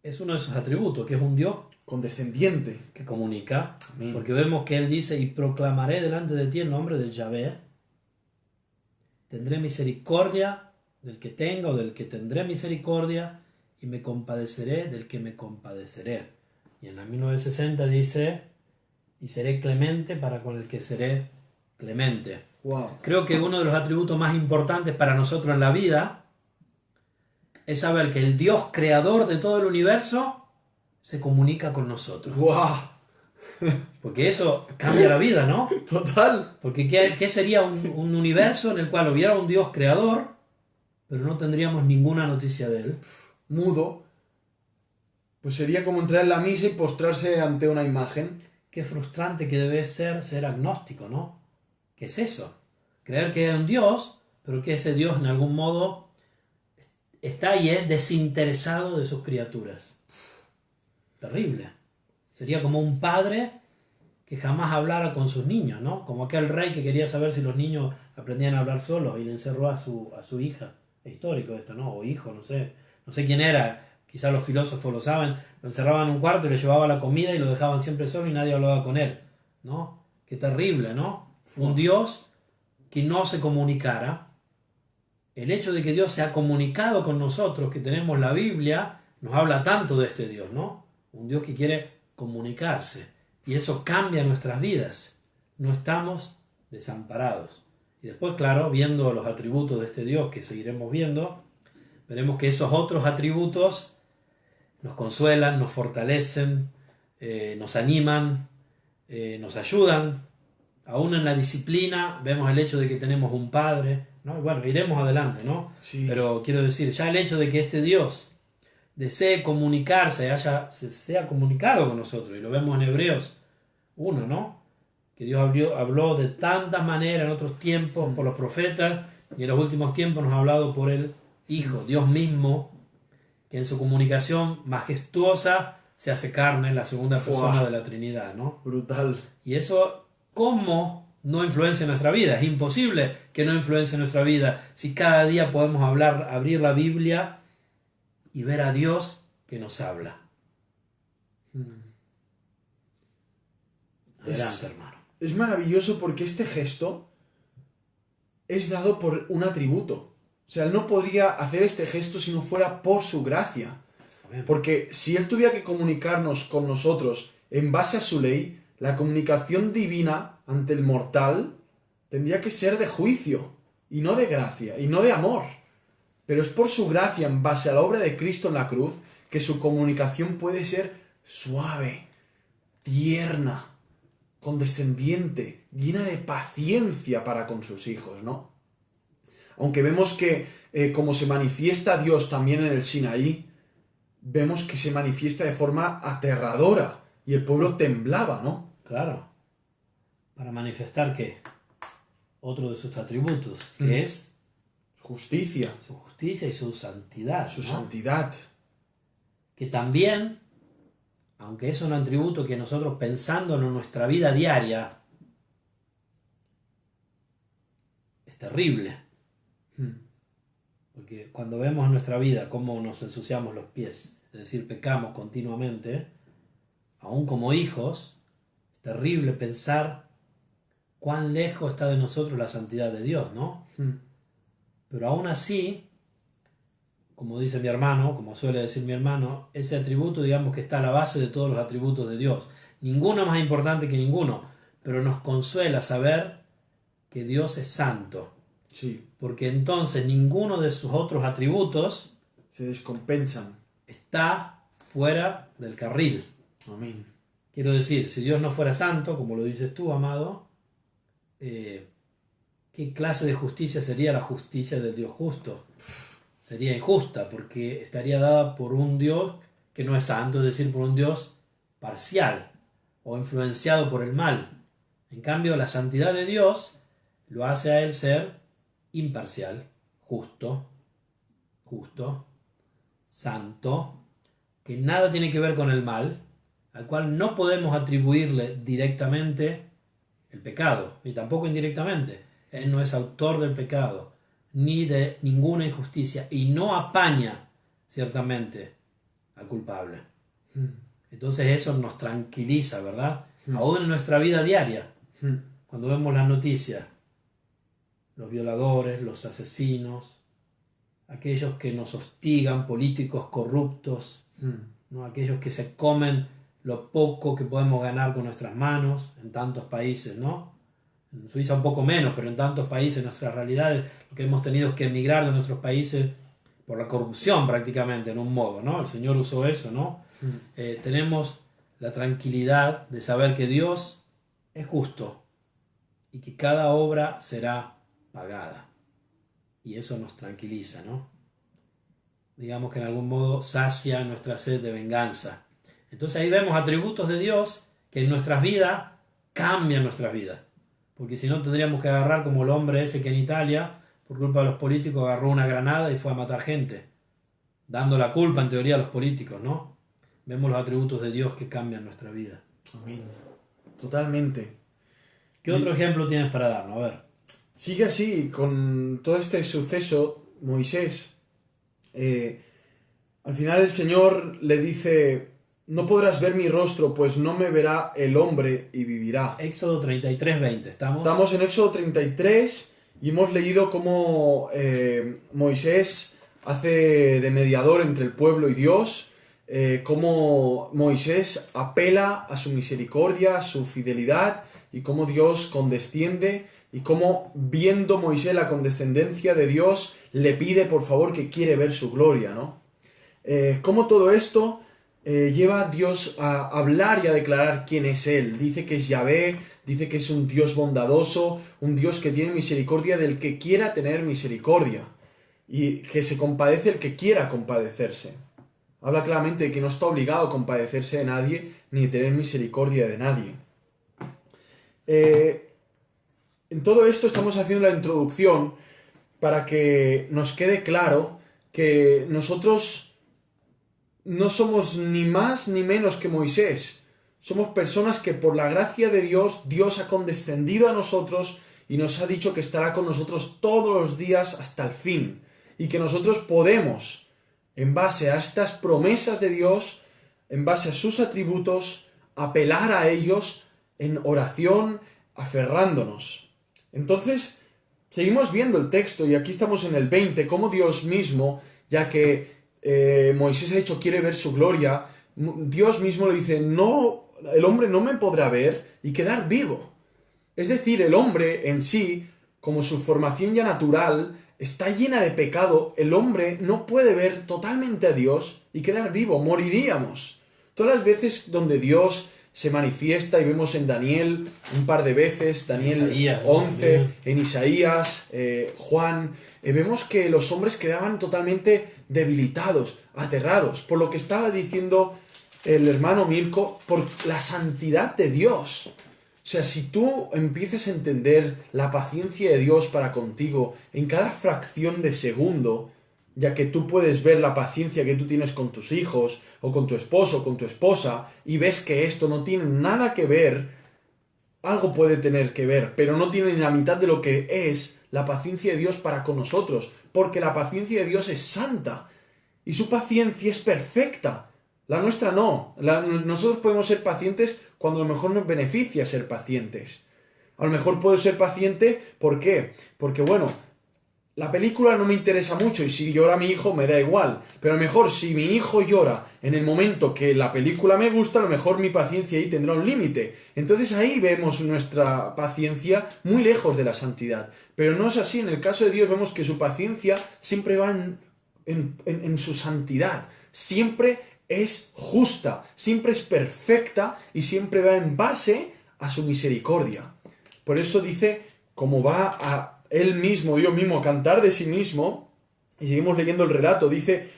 Es uno de sus atributos, que es un Dios condescendiente, que comunica. Amén. Porque vemos que Él dice, y proclamaré delante de ti el nombre de Yahvé. Tendré misericordia del que tenga o del que tendré misericordia, y me compadeceré del que me compadeceré. Y en la 1960 dice, y seré clemente para con el que seré clemente. Wow. Creo que uno de los atributos más importantes para nosotros en la vida es saber que el Dios creador de todo el universo se comunica con nosotros. Wow. Porque eso cambia la vida, ¿no? Total. Porque ¿qué sería un universo en el cual hubiera un Dios creador, pero no tendríamos ninguna noticia de él? Mudo. Pues sería como entrar en la misa y postrarse ante una imagen. Qué frustrante que debe ser agnóstico, ¿no? ¿Qué es eso? Creer que hay un Dios, pero que ese Dios en algún modo está y es desinteresado de sus criaturas. Terrible. Sería como un padre que jamás hablara con sus niños, ¿no? Como aquel rey que quería saber si los niños aprendían a hablar solos y le encerró a su hija. Es histórico esto, ¿no? O hijo, no sé quién era. Quizás los filósofos lo saben. Lo encerraban en un cuarto y le llevaba la comida y lo dejaban siempre solo y nadie hablaba con él, ¿no? Qué terrible, ¿no? Un Dios que no se comunicara. El hecho de que Dios se ha comunicado con nosotros, que tenemos la Biblia, nos habla tanto de este Dios, ¿no? Un Dios que quiere comunicarse. Y eso cambia nuestras vidas. No estamos desamparados. Y después, claro, viendo los atributos de este Dios que seguiremos viendo, veremos que esos otros atributos nos consuelan, nos fortalecen, nos animan, nos ayudan. Aún en la disciplina vemos el hecho de que tenemos un Padre, ¿no? Y bueno, iremos adelante, ¿no? Sí. Pero quiero decir, ya el hecho de que este Dios desee comunicarse, se ha comunicado con nosotros, y lo vemos en Hebreos 1, ¿no? Que Dios habló de tantas maneras en otros tiempos por los profetas, y en los últimos tiempos nos ha hablado por el Hijo, Dios mismo, que en su comunicación majestuosa se hace carne, la segunda persona de la Trinidad, ¿no? Brutal. Y eso, ¿cómo no influencia nuestra vida? Es imposible que no influencie nuestra vida si cada día podemos abrir la Biblia y ver a Dios que nos habla. Adelante, hermano. Es maravilloso porque este gesto es dado por un atributo. O sea, él no podría hacer este gesto si no fuera por su gracia. Amén. Porque si él tuviera que comunicarnos con nosotros en base a su ley, la comunicación divina ante el mortal tendría que ser de juicio, y no de gracia, y no de amor. Pero es por su gracia, en base a la obra de Cristo en la cruz, que su comunicación puede ser suave, tierna, condescendiente, llena de paciencia para con sus hijos, ¿no? Aunque vemos que, como se manifiesta Dios también en el Sinaí, vemos que se manifiesta de forma aterradora, y el pueblo temblaba, ¿no? Claro. Para manifestar ¿qué? Otro de sus atributos, que es Justicia, su justicia y su santidad. su ¿no? santidad. Que también aunque es un atributo que nosotros pensando en nuestra vida diaria, es terrible. Porque cuando vemos en nuestra vida cómo nos ensuciamos los pies, es decir, pecamos continuamente, aún como hijos, es terrible pensar cuán lejos está de nosotros la santidad de Dios, ¿no? Pero aún así, como dice mi hermano, como suele decir mi hermano, ese atributo, digamos que está a la base de todos los atributos de Dios. Ninguno más importante que ninguno, pero nos consuela saber que Dios es santo. Sí. Porque entonces ninguno de sus otros atributos Se descompensan. está fuera del carril. Amén. Quiero decir, si Dios no fuera santo, como lo dices tú, amado, ¿qué clase de justicia sería la justicia del Dios justo? Sería injusta, porque estaría dada por un Dios que no es santo, es decir, por un Dios parcial o influenciado por el mal. En cambio, la santidad de Dios lo hace a él ser imparcial, justo, santo, que nada tiene que ver con el mal, al cual no podemos atribuirle directamente el pecado, ni tampoco indirectamente. Él no es autor del pecado, ni de ninguna injusticia, y no apaña, ciertamente, al culpable. Entonces eso nos tranquiliza, ¿verdad? Aún en nuestra vida diaria, cuando vemos las noticias, los violadores, los asesinos, aquellos que nos hostigan, políticos corruptos, ¿no? Aquellos que se comen lo poco que podemos ganar con nuestras manos en tantos países, ¿no? En Suiza un poco menos, pero en tantos países nuestras realidades, lo que hemos tenido es que emigrar de nuestros países por la corrupción prácticamente, en un modo, ¿no? El Señor usó eso, ¿no? Tenemos la tranquilidad de saber que Dios es justo y que cada obra será pagada. Y eso nos tranquiliza, ¿no? Digamos que en algún modo sacia nuestra sed de venganza. Entonces ahí vemos atributos de Dios que en nuestras vidas cambian nuestras vidas. Porque si no tendríamos que agarrar como el hombre ese que en Italia, por culpa de los políticos, agarró una granada y fue a matar gente. Dando la culpa en teoría a los políticos, ¿no? Vemos los atributos de Dios que cambian nuestra vida. Amén. Totalmente. ¿Qué otro ejemplo tienes para darnos? A ver. Sigue así, con todo este suceso, Moisés. Al final el Señor le dice: no podrás ver mi rostro, pues no me verá el hombre y vivirá. Éxodo 33:20, Estamos en Éxodo 33 y hemos leído cómo Moisés hace de mediador entre el pueblo y Dios, cómo Moisés apela a su misericordia, a su fidelidad, y cómo Dios condesciende, y cómo, viendo Moisés la condescendencia de Dios, le pide por favor que quiere ver su gloria, ¿no? Cómo todo esto lleva a Dios a hablar y a declarar quién es Él. Dice que es Yahvé, dice que es un Dios bondadoso, un Dios que tiene misericordia del que quiera tener misericordia, y que se compadece el que quiera compadecerse. Habla claramente de que no está obligado a compadecerse de nadie, ni tener misericordia de nadie. En todo esto estamos haciendo la introducción para que nos quede claro que nosotros no somos ni más ni menos que Moisés. Somos personas que por la gracia de Dios, Dios ha condescendido a nosotros y nos ha dicho que estará con nosotros todos los días hasta el fin. Y que nosotros podemos, en base a estas promesas de Dios, en base a sus atributos, apelar a ellos en oración, aferrándonos. Entonces, seguimos viendo el texto y aquí estamos en el 20, cómo Dios mismo, ya que Moisés ha dicho quiere ver su gloria, Dios mismo le dice: no, el hombre no me podrá ver y quedar vivo. Es decir, el hombre en sí, como su formación ya natural, está llena de pecado. El hombre no puede ver totalmente a Dios y quedar vivo, moriríamos. Todas las veces donde Dios se manifiesta, y vemos en Daniel un par de veces, Daniel Isaías, 11, ¿no? en Isaías, Juan, vemos que los hombres quedaban totalmente debilitados, aterrados, por lo que estaba diciendo el hermano Mirko, por la santidad de Dios. O sea, si tú empiezas a entender la paciencia de Dios para contigo en cada fracción de segundo, ya que tú puedes ver la paciencia que tú tienes con tus hijos, o con tu esposo, o con tu esposa, y ves que esto no tiene nada que ver, algo puede tener que ver, pero no tiene ni la mitad de lo que es la paciencia de Dios para con nosotros, porque la paciencia de Dios es santa, y su paciencia es perfecta. La nuestra no. Nosotros podemos ser pacientes cuando a lo mejor nos beneficia ser pacientes. A lo mejor puedo ser paciente, ¿por qué? Porque bueno, la película no me interesa mucho y si llora mi hijo me da igual. Pero a lo mejor si mi hijo llora en el momento que la película me gusta, a lo mejor mi paciencia ahí tendrá un límite. Entonces ahí vemos nuestra paciencia muy lejos de la santidad. Pero no es así. En el caso de Dios vemos que su paciencia siempre va en su santidad. Siempre es justa, siempre es perfecta y siempre va en base a su misericordia. Por eso dice, como va a él mismo, Dios mismo, a cantar de sí mismo, y seguimos leyendo el relato, dice,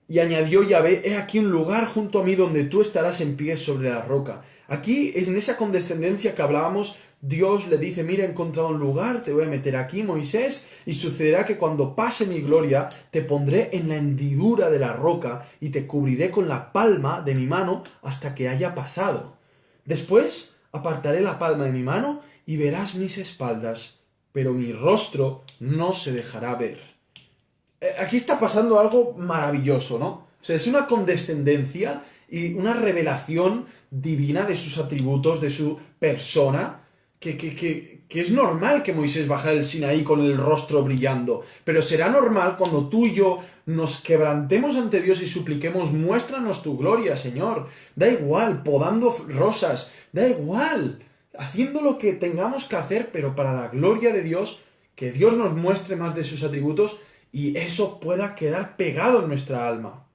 y añadió Yahvé, he aquí un lugar junto a mí donde tú estarás en pie sobre la roca. Aquí es en esa condescendencia que hablábamos, Dios le dice, mira, he encontrado un lugar, te voy a meter aquí, Moisés, y sucederá que cuando pase mi gloria, te pondré en la hendidura de la roca y te cubriré con la palma de mi mano hasta que haya pasado. Después apartaré la palma de mi mano y verás mis espaldas, pero mi rostro no se dejará ver. Aquí está pasando algo maravilloso, ¿no? O sea, es una condescendencia y una revelación divina de sus atributos, de su persona, que es normal que Moisés bajara el Sinaí con el rostro brillando, pero será normal cuando tú y yo nos quebrantemos ante Dios y supliquemos, muéstranos tu gloria, Señor. Da igual, podando rosas, da igual, haciendo lo que tengamos que hacer, pero para la gloria de Dios, que Dios nos muestre más de sus atributos y eso pueda quedar pegado en nuestra alma.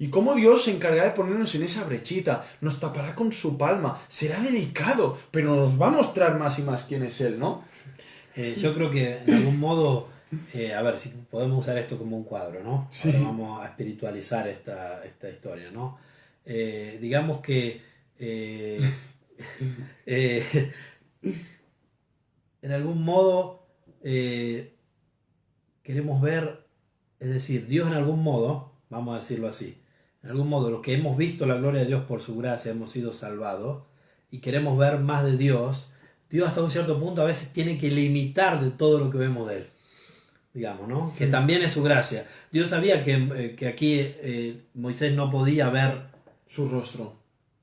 Y cómo Dios se encargará de ponernos en esa brechita, nos tapará con su palma, será delicado, pero nos va a mostrar más y más quién es Él, ¿no? Yo creo que en algún modo, a ver, si podemos usar esto como un cuadro, ¿no? Sí. Ahora vamos a espiritualizar esta historia, ¿no? Digamos que en algún modo queremos ver, es decir, Dios en algún modo, vamos a decirlo así, en algún modo, los que hemos visto la gloria de Dios por su gracia, hemos sido salvados y queremos ver más de Dios, Dios hasta un cierto punto a veces tiene que limitar de todo lo que vemos de Él, digamos, ¿no? Que también es su gracia. Dios sabía que aquí Moisés no podía ver Su rostro.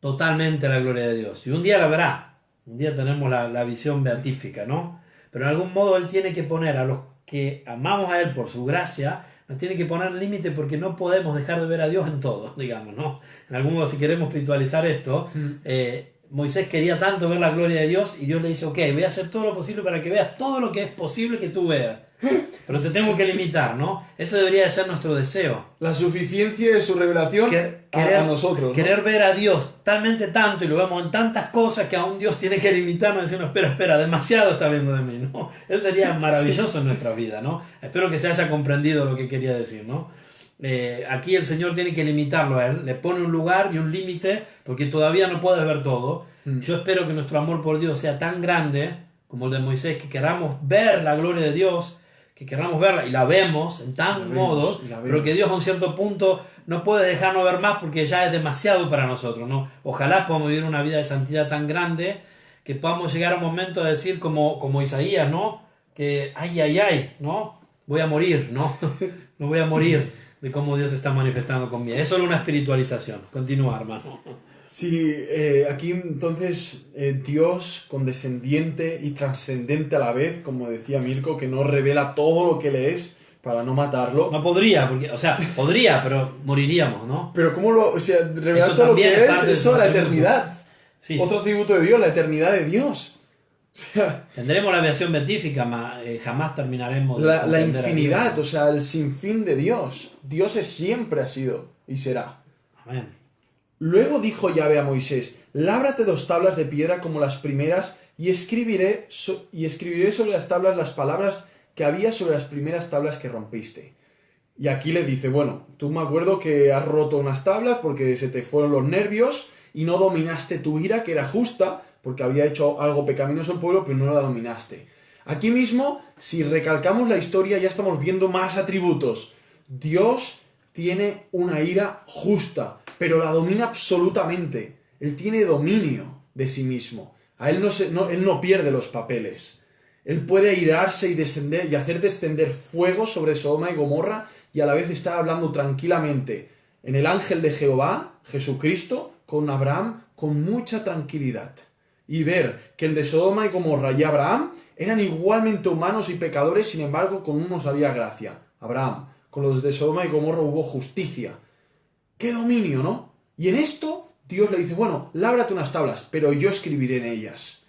totalmente la gloria de Dios. Y un día la verá, un día tenemos la visión beatífica, ¿no? Pero en algún modo Él tiene que poner a los que amamos a Él por su gracia, nos tiene que poner límite porque no podemos dejar de ver a Dios en todo, digamos, ¿no? En algún modo, si queremos espiritualizar esto, Moisés quería tanto ver la gloria de Dios y Dios le dice, ok, voy a hacer todo lo posible para que veas todo lo que es posible que tú veas. Pero te tengo que limitar, ¿no? Ese debería de ser nuestro deseo. La suficiencia de su revelación a nosotros, ¿no? Querer ver a Dios talmente tanto y lo vemos en tantas cosas que aún Dios tiene que limitarnos y decirnos, espera, demasiado está viendo de mí, ¿no? Eso sería maravilloso en nuestra vida, ¿no? Espero que se haya comprendido lo que quería decir, ¿no? Aquí el Señor tiene que limitarlo a Él, le pone un lugar y un límite porque todavía no puedes ver todo. Yo espero que nuestro amor por Dios sea tan grande como el de Moisés, que queramos ver la gloria de Dios, que queramos verla y la vemos en tan modo, pero que Dios a un cierto punto no puede dejarnos ver más porque ya es demasiado para nosotros, ¿no? Ojalá podamos vivir una vida de santidad tan grande que podamos llegar a un momento de decir como Isaías, ¿no? Que ay, ¿no? Voy a morir, ¿no? No voy a morir de cómo Dios está manifestando conmigo. Es solo una espiritualización. Continúa, hermano. Sí, aquí entonces Dios condescendiente y trascendente a la vez, como decía Mirko, que no revela todo lo que le es para no matarlo. No podría, porque, o sea, podría, pero moriríamos, ¿no? Pero ¿cómo lo...? O sea, revelar Eso todo lo que también es es, parte es toda de la su eternidad. Sí. Otro atributo de Dios, la eternidad de Dios. O sea, Tendremos la aviación beatífica, jamás terminaremos de la comprender a infinidad, Dios. o sea, el sinfín de Dios. Dios siempre ha sido y será. Amén. Luego dijo Yahvé a Moisés, lábrate 2 tablas de piedra como las primeras y escribiré sobre las tablas las palabras que había sobre las primeras tablas que rompiste. Y aquí le dice, bueno, tú me acuerdo que has roto unas tablas porque se te fueron los nervios y no dominaste tu ira, que era justa, porque había hecho algo pecaminoso el pueblo, pero no la dominaste. Aquí mismo, si recalcamos la historia, ya estamos viendo más atributos. Dios tiene una ira justa, pero la domina absolutamente. Él tiene dominio de sí mismo. A él él no pierde los papeles. Él puede airarse y hacer descender fuego sobre Sodoma y Gomorra y a la vez estar hablando tranquilamente en el ángel de Jehová, Jesucristo, con Abraham, con mucha tranquilidad. Y ver que el de Sodoma y Gomorra y Abraham eran igualmente humanos y pecadores, sin embargo con unos había gracia. Abraham, con los de Sodoma y Gomorra hubo justicia. ¡Qué dominio!, ¿no? Y en esto Dios le dice, bueno, lábrate unas tablas, pero yo escribiré en ellas.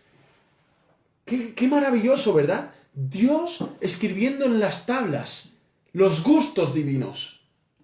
¡Qué maravilloso!, ¿verdad? Dios escribiendo en las tablas los gustos divinos.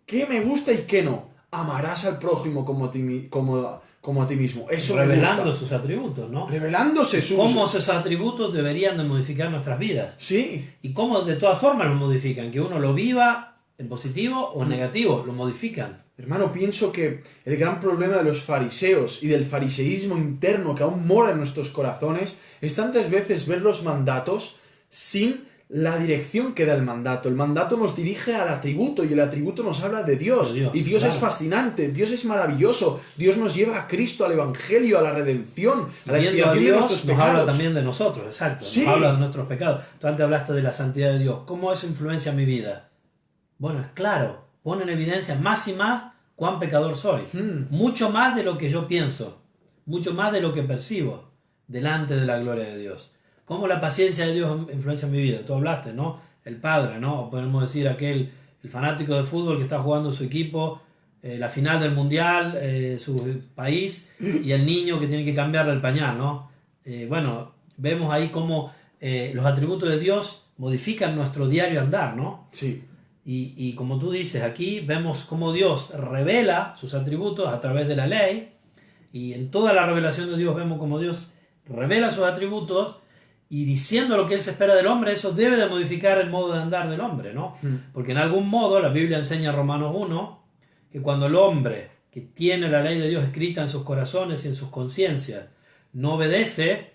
¿Qué me gusta y qué no? Amarás al prójimo como a ti mismo. Eso revelando me gusta. sus atributos, ¿no? Revelándose sus... Cómo esos atributos deberían de modificar nuestras vidas. Sí. Y cómo de todas formas los modifican. Que uno lo viva en positivo o en negativo. Lo modifican. Hermano, pienso que el gran problema de los fariseos y del fariseísmo interno que aún mora en nuestros corazones es tantas veces ver los mandatos sin la dirección que da el mandato. El mandato nos dirige al atributo y el atributo nos habla de Dios. Y Dios claro. Es fascinante, Dios es maravilloso. Dios nos lleva a Cristo, al Evangelio, a la redención, a la expiación de nuestros pecados. Nos habla también de nosotros, exacto. Sí. Nos habla de nuestros pecados. Tú antes hablaste de la santidad de Dios. ¿Cómo eso influencia mi vida? Bueno, es claro. Pone en evidencia más y más cuán pecador soy. Mucho más de lo que yo pienso. Mucho más de lo que percibo delante de la gloria de Dios. ¿Cómo la paciencia de Dios influencia en mi vida? Tú hablaste, ¿no? El padre, ¿no? O podemos decir el fanático de fútbol que está jugando su equipo, la final del mundial, su país, y el niño que tiene que cambiarle el pañal, ¿no? Bueno, vemos ahí cómo los atributos de Dios modifican nuestro diario andar, ¿no? Sí. Y como tú dices, aquí vemos cómo Dios revela sus atributos a través de la ley, y en toda la revelación de Dios vemos cómo Dios revela sus atributos, y diciendo lo que Él se espera del hombre, eso debe de modificar el modo de andar del hombre, ¿no? Porque en algún modo la Biblia enseña en Romanos 1 que cuando el hombre que tiene la ley de Dios escrita en sus corazones y en sus conciencias no obedece,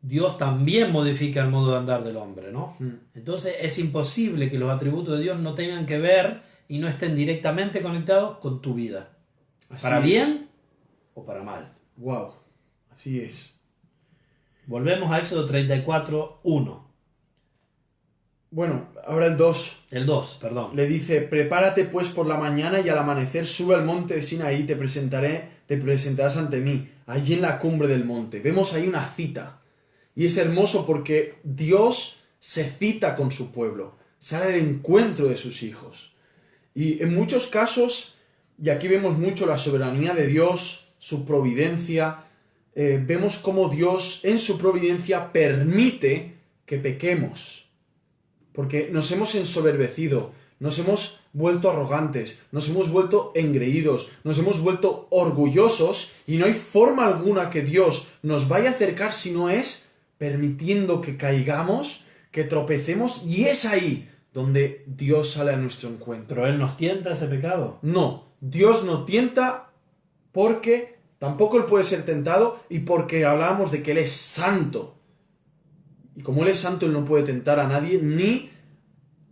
Dios también modifica el modo de andar del hombre, ¿no? Entonces es imposible que los atributos de Dios no tengan que ver y no estén directamente conectados con tu vida. Para bien o para mal. Wow, así es. Volvemos a Éxodo 34, 1. Bueno, ahora el 2. El 2, perdón. Le dice, prepárate pues por la mañana y al amanecer sube al monte de Sinaí, te presentarás ante mí, allí en la cumbre del monte. Vemos ahí una cita. Y es hermoso porque Dios se cita con su pueblo, sale al encuentro de sus hijos. Y en muchos casos, y aquí vemos mucho la soberanía de Dios, su providencia, vemos cómo Dios en su providencia permite que pequemos. Porque nos hemos ensoberbecido, nos hemos vuelto arrogantes, nos hemos vuelto engreídos, nos hemos vuelto orgullosos y no hay forma alguna que Dios nos vaya a acercar si no es permitiendo que caigamos, que tropecemos, y es ahí donde Dios sale a nuestro encuentro. ¿Pero Él nos tienta ese pecado? No, Dios no tienta porque tampoco Él puede ser tentado y porque hablábamos de que Él es santo. Y como Él es santo, Él no puede tentar a nadie, ni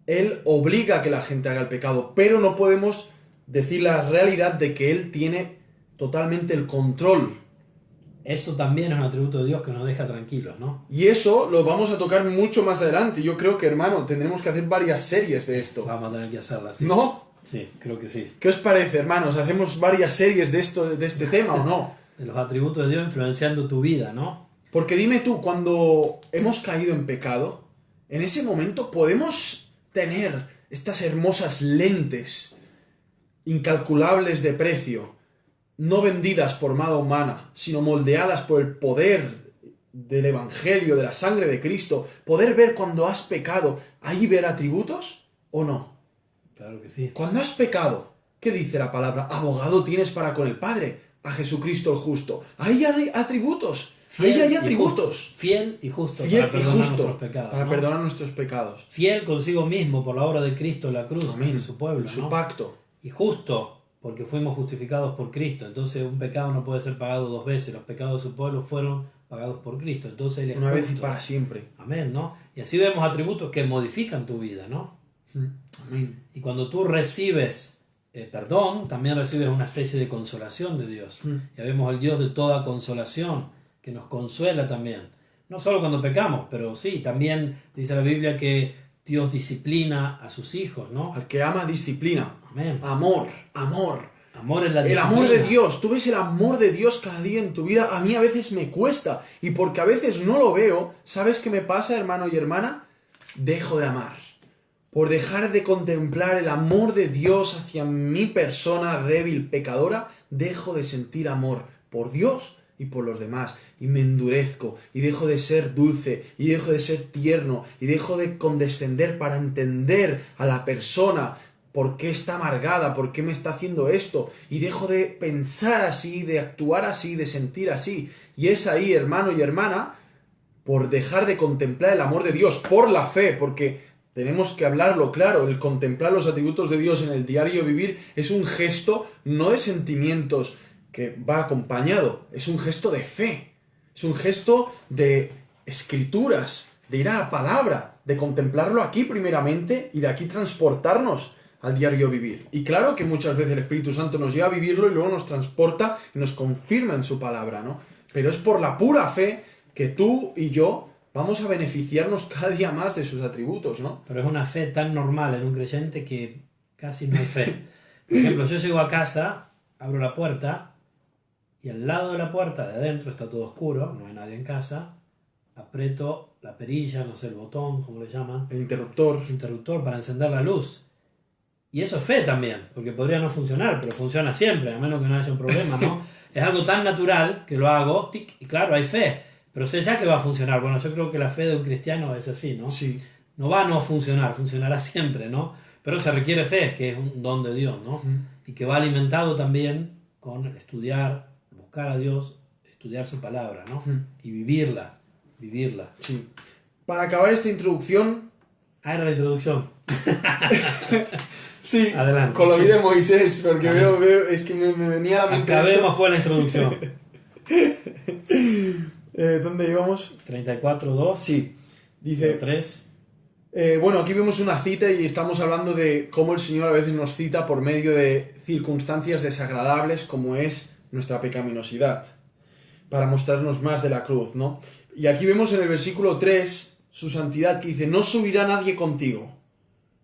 Él obliga a que la gente haga el pecado. Pero no podemos decir la realidad de que Él tiene totalmente el control. Eso también es un atributo de Dios que nos deja tranquilos, ¿no? Y eso lo vamos a tocar mucho más adelante. Yo creo que, hermano, tendremos que hacer varias series de esto. Vamos a tener que hacerlas, ¿sí? ¿No? Sí, creo que sí. ¿Qué os parece, hermanos? ¿Hacemos varias series de este tema o no? De los atributos de Dios influenciando tu vida, ¿no? Porque dime tú, cuando hemos caído en pecado, en ese momento podemos tener estas hermosas lentes incalculables de precio, no vendidas por mano humana, sino moldeadas por el poder del Evangelio, de la sangre de Cristo, poder ver cuando has pecado, ahí ver atributos o no. Claro que sí. Cuando has pecado, ¿qué dice la palabra? Abogado tienes para con el Padre, a Jesucristo el justo. Ahí hay atributos. Ahí hay atributos. Fiel y justo. Fiel para y perdonar justo nuestros pecados, para ¿no? perdonar nuestros pecados. Fiel consigo mismo por la obra de Cristo en la cruz, Amén. en su pueblo, Su ¿no? pacto. Y justo porque fuimos justificados por Cristo. Entonces un pecado no puede ser pagado dos veces. Los pecados de su pueblo fueron pagados por Cristo. Entonces Él es Una vez y justo. para siempre. Amén, ¿no? Y así vemos atributos que modifican tu vida, ¿no? Amén. Y cuando tú recibes perdón, también recibes una especie de consolación de Dios. Ya vemos al Dios de toda consolación, que nos consuela también. No solo cuando pecamos, pero sí, también dice la Biblia que Dios disciplina a sus hijos, ¿no? Al que ama, disciplina. Amén. Amor, amor. Amor es la El disciplina. amor de Dios, tú ves el amor de Dios cada día en tu vida. A mí a veces me cuesta. Y porque a veces no lo veo, ¿sabes qué me pasa, hermano y hermana? Dejo de amar. Por dejar de contemplar el amor de Dios hacia mi persona débil, pecadora, dejo de sentir amor por Dios y por los demás. Y me endurezco, y dejo de ser dulce, y dejo de ser tierno, y dejo de condescender para entender a la persona por qué está amargada, por qué me está haciendo esto, y dejo de pensar así, de actuar así, de sentir así. Y es ahí, hermano y hermana, por dejar de contemplar el amor de Dios, por la fe, porque tenemos que hablarlo claro, el contemplar los atributos de Dios en el diario vivir es un gesto no de sentimientos que va acompañado, es un gesto de fe, es un gesto de escrituras, de ir a la palabra, de contemplarlo aquí primeramente y de aquí transportarnos al diario vivir. Y claro que muchas veces el Espíritu Santo nos lleva a vivirlo y luego nos transporta y nos confirma en su palabra, ¿no? Pero es por la pura fe que tú y yo vamos a beneficiarnos cada día más de sus atributos, ¿no? Pero es una fe tan normal en un creyente que casi no hay fe. Por ejemplo, yo llego a casa, abro la puerta y al lado de la puerta, de adentro, está todo oscuro, no hay nadie en casa, aprieto la perilla, no sé, el botón, como le llaman, El interruptor. interruptor para encender la luz. Y eso es fe también, porque podría no funcionar, pero funciona siempre, a menos que no haya un problema, ¿no? Es algo tan natural que lo hago, tic, y claro, hay fe. Pero sé ya que va a funcionar. Bueno, yo creo que la fe de un cristiano es así, ¿no? Sí. No va a no funcionar, funcionará siempre, ¿no? Pero se requiere fe, que es un don de Dios, ¿no? Y que va alimentado también con estudiar, buscar a Dios, estudiar su palabra, ¿no? Y vivirla, vivirla. Sí. Para acabar esta introducción... Ah, era la introducción. Sí, Adelante. con lo Sí. de Moisés, porque veo, es que me venía a la mente Acabemos con la introducción. ¿Dónde íbamos? 34.2. Sí, dice... 3. Bueno, aquí vemos una cita y estamos hablando de cómo el Señor a veces nos cita por medio de circunstancias desagradables como es nuestra pecaminosidad, para mostrarnos más de la cruz, ¿no? Y aquí vemos en el versículo 3 su santidad que dice: no subirá nadie contigo,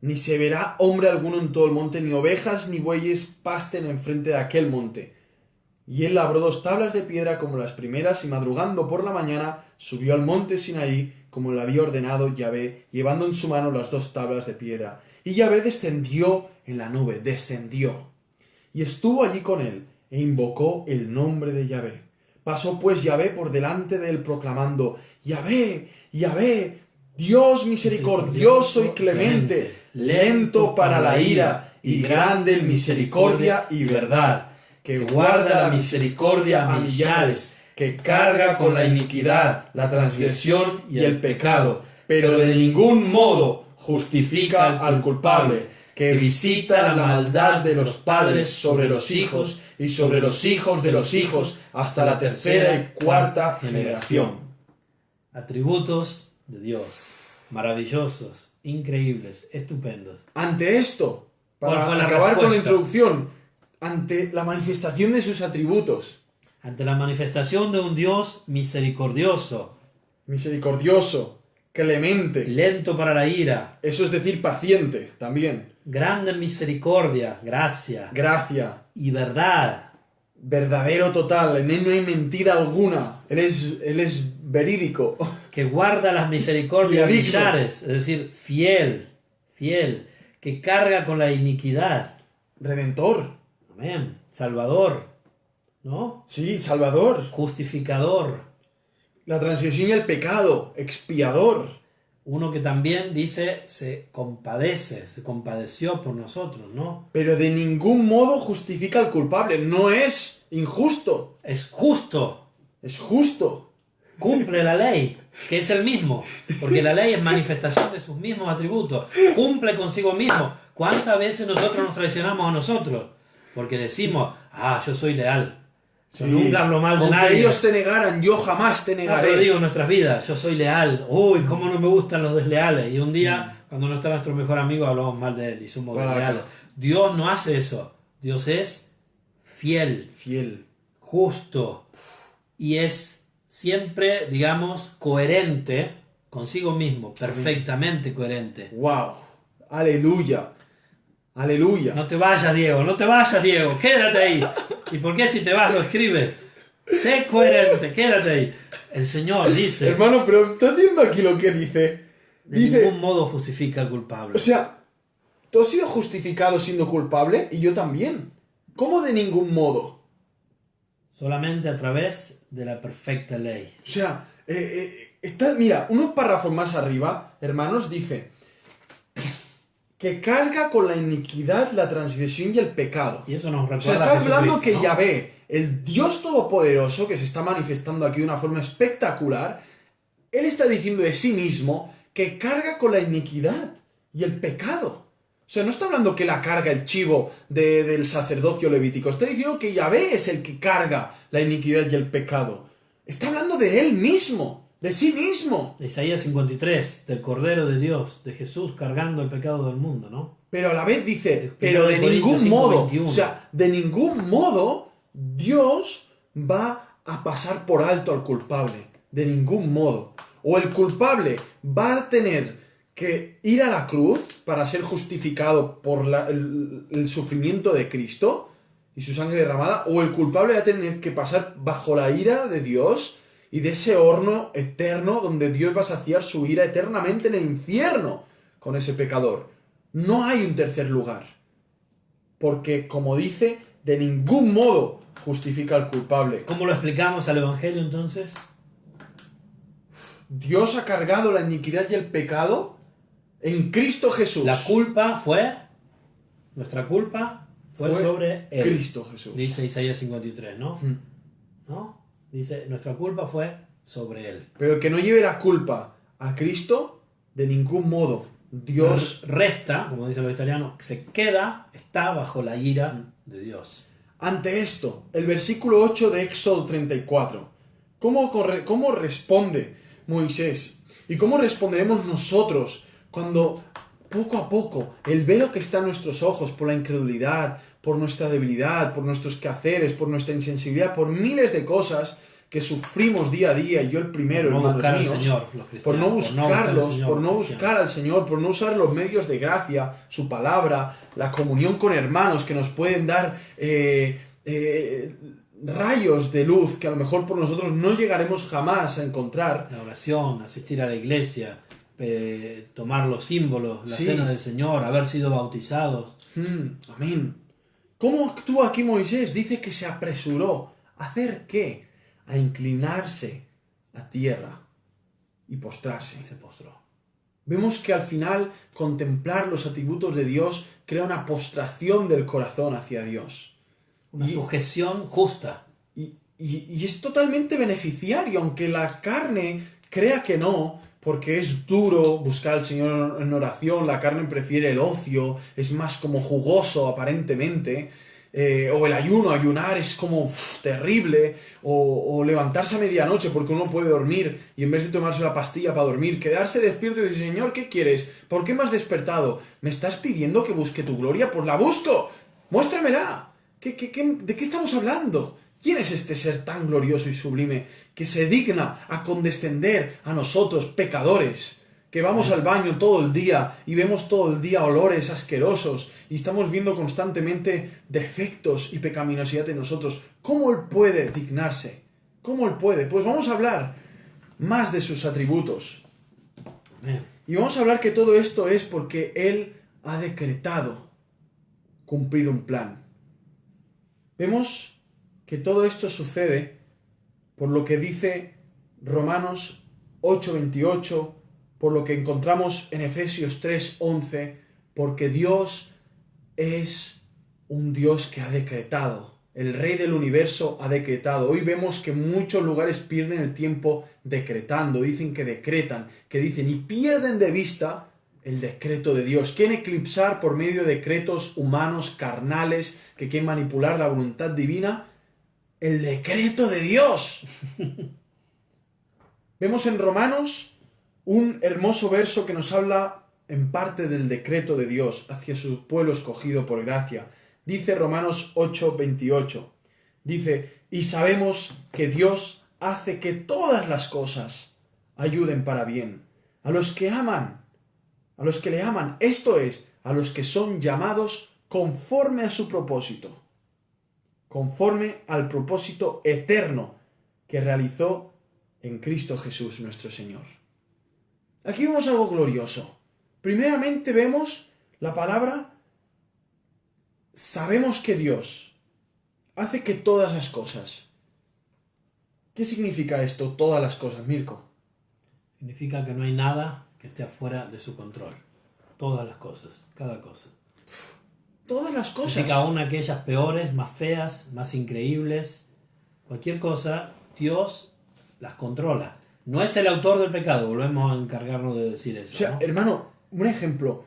ni se verá hombre alguno en todo el monte, ni ovejas ni bueyes pasten enfrente de aquel monte. Y él labró 2 tablas de piedra como las primeras, y madrugando por la mañana subió al monte Sinaí, como le había ordenado Yahvé, llevando en su mano las 2 tablas de piedra. Y Yahvé descendió en la nube, descendió, y estuvo allí con él, e invocó el nombre de Yahvé. Pasó pues Yahvé por delante de él, proclamando: Yahvé, Yahvé, Dios misericordioso y clemente, lento para la ira, y grande en misericordia y verdad, que guarda la misericordia a millares, que carga con la iniquidad, la transgresión y el pecado, pero de ningún modo justifica al culpable, que visita la maldad de los padres sobre los hijos y sobre los hijos de los hijos hasta la 3ª y 4ª generación. Atributos de Dios. Maravillosos, increíbles, estupendos. Ante esto, ¿Cuál para fue la acabar con la respuesta? introducción, ante la manifestación de sus atributos, Ante la manifestación de un Dios misericordioso, misericordioso, clemente, lento para la ira, eso es decir, paciente también, grande en misericordia, gracia gracia, y verdad, verdadero total, en él no hay mentira alguna, él es verídico, que guarda las misericordias Fidedigno. millares, es decir, fiel, que carga con la iniquidad. redentor, Amén. Salvador, ¿no? sí, salvador, Justificador. la transgresión y el pecado, expiador, Uno que también dice se compadece, se compadeció por nosotros, ¿no? pero de ningún modo justifica al culpable, no es injusto, Es justo, es justo. cumple la ley, que es el mismo, porque la ley es manifestación de sus mismos atributos, cumple consigo mismo. ¿Cuántas veces nosotros nos traicionamos a nosotros? Porque decimos, yo soy leal, Yo nunca hablo mal de Aunque nadie. ellos te negaran, yo jamás te No, negaré. pero digo, en nuestras vidas, yo soy leal. Uy, cómo no me gustan los desleales. Y un día, cuando no está nuestro mejor amigo, hablamos mal de él y somos Para desleales. acá. Dios no hace eso. Dios es fiel, Fiel. justo y es siempre, digamos, coherente consigo mismo, perfectamente coherente. ¡Wow! ¡Aleluya! ¡Aleluya! No te vayas, Diego, no te vayas, Diego, quédate ahí. ¿Y por qué si te vas lo escribes? Sé coherente, quédate ahí. El Señor dice, Hermano, pero ¿estás viendo aquí lo que dice? de ningún modo justifica al culpable. O sea, tú has sido justificado siendo culpable y yo también. ¿Cómo de ningún modo? Solamente a través de la perfecta ley. O sea, mira, unos párrafos más arriba, hermanos, dice que carga con la iniquidad, la transgresión y el pecado. Y eso nos O recuerda sea, está a hablando que Jesucristo, ¿no? Yahvé, el Dios Todopoderoso, que se está manifestando aquí de una forma espectacular, Él está diciendo de sí mismo que carga con la iniquidad y el pecado. O sea, no está hablando que la carga el chivo del sacerdocio levítico, está diciendo que Yahvé es el que carga la iniquidad y el pecado. Está hablando de Él mismo, de sí mismo. Isaías 53, del Cordero de Dios, de Jesús cargando el pecado del mundo, ¿no? Pero a la vez dice, El pero de 1 ningún Corintios modo, 5:21. o sea, de ningún modo Dios va a pasar por alto al culpable. De ningún modo. O el culpable va a tener que ir a la cruz para ser justificado por el sufrimiento de Cristo y su sangre derramada, o el culpable va a tener que pasar bajo la ira de Dios y de ese horno eterno donde Dios va a saciar su ira eternamente en el infierno con ese pecador. No hay un tercer lugar. Porque, como dice, de ningún modo justifica al culpable. ¿Cómo lo explicamos al Evangelio entonces? Dios ha cargado la iniquidad y el pecado en Cristo Jesús. La culpa fue, nuestra culpa fue sobre Él. Cristo Jesús. Dice Isaías 53, ¿no? ¿No? Dice, nuestra culpa fue sobre Él. Pero el que no lleve la culpa a Cristo, de ningún modo. Dios Resta, como dicen los italianos, se queda, está bajo la ira de Dios. ante esto, el versículo 8 de Éxodo 34. ¿Cómo responde Moisés? ¿Y cómo responderemos nosotros cuando poco a poco el velo que está en nuestros ojos por la incredulidad, por nuestra debilidad, por nuestros quehaceres, por nuestra insensibilidad, por miles de cosas que sufrimos día a día, y yo el primero, Por no hermanos buscar al míos, Señor, los cristianos, por no buscarlos, por no los buscar al Señor, por no usar los medios de gracia, su palabra, la comunión con hermanos que nos pueden dar rayos de luz que a lo mejor por nosotros no llegaremos jamás a encontrar. La oración, asistir a la iglesia, tomar los símbolos, la Sí. cena del Señor, haber sido bautizados. Amén. ¿Cómo actúa aquí Moisés? Dice que se apresuró. ¿A hacer qué? A inclinarse a tierra y postrarse. Y se postró. Vemos que al final contemplar los atributos de Dios crea una postración del corazón hacia Dios. Una sujeción justa. Y es totalmente beneficiario, aunque la carne crea que no, porque es duro buscar al Señor en oración, la carne prefiere el ocio, es más como jugoso aparentemente, o el ayunar es como terrible, o levantarse a medianoche porque uno puede dormir y en vez de tomarse la pastilla para dormir, quedarse despierto y decir, Señor, ¿qué quieres? ¿Por qué me has despertado? ¿Me estás pidiendo que busque tu gloria? Pues la busco, muéstramela. ¿De qué estamos hablando? ¿Quién es este ser tan glorioso y sublime que se digna a condescender a nosotros, pecadores, que vamos al baño todo el día y vemos todo el día olores asquerosos y estamos viendo constantemente defectos y pecaminosidad en nosotros? ¿Cómo Él puede dignarse? ¿Cómo Él puede? Pues vamos a hablar más de sus atributos. Amén. Y vamos a hablar que todo esto es porque Él ha decretado cumplir un plan. Vemos que todo esto sucede por lo que dice Romanos 8:28, por lo que encontramos en Efesios 3:11, porque Dios es un Dios que ha decretado. El Rey del Universo ha decretado. Hoy vemos que muchos lugares pierden el tiempo decretando, dicen que decretan, que dicen y pierden de vista el decreto de Dios. Quieren eclipsar por medio de decretos humanos, carnales, que quieren manipular la voluntad divina, el decreto de Dios. Vemos en Romanos un hermoso verso que nos habla en parte del decreto de Dios hacia su pueblo escogido por gracia. Dice Romanos 8:28. Dice, y sabemos que Dios hace que todas las cosas ayuden para bien a los que aman, a los que le aman, esto es, a los que son llamados conforme a su propósito, conforme al propósito eterno que realizó en Cristo Jesús nuestro Señor. Aquí vemos algo glorioso. Primeramente vemos la palabra, sabemos que Dios hace que todas las cosas. ¿Qué significa esto, todas las cosas, Mirko? Significa que no hay nada que esté afuera de su control. Todas las cosas, cada cosa. Todas las cosas. Significa aún aquellas peores, más feas, más increíbles. Cualquier cosa, Dios las controla. No es el autor del pecado, volvemos a encargarnos de decir eso. O sea, ¿no? hermano, un ejemplo.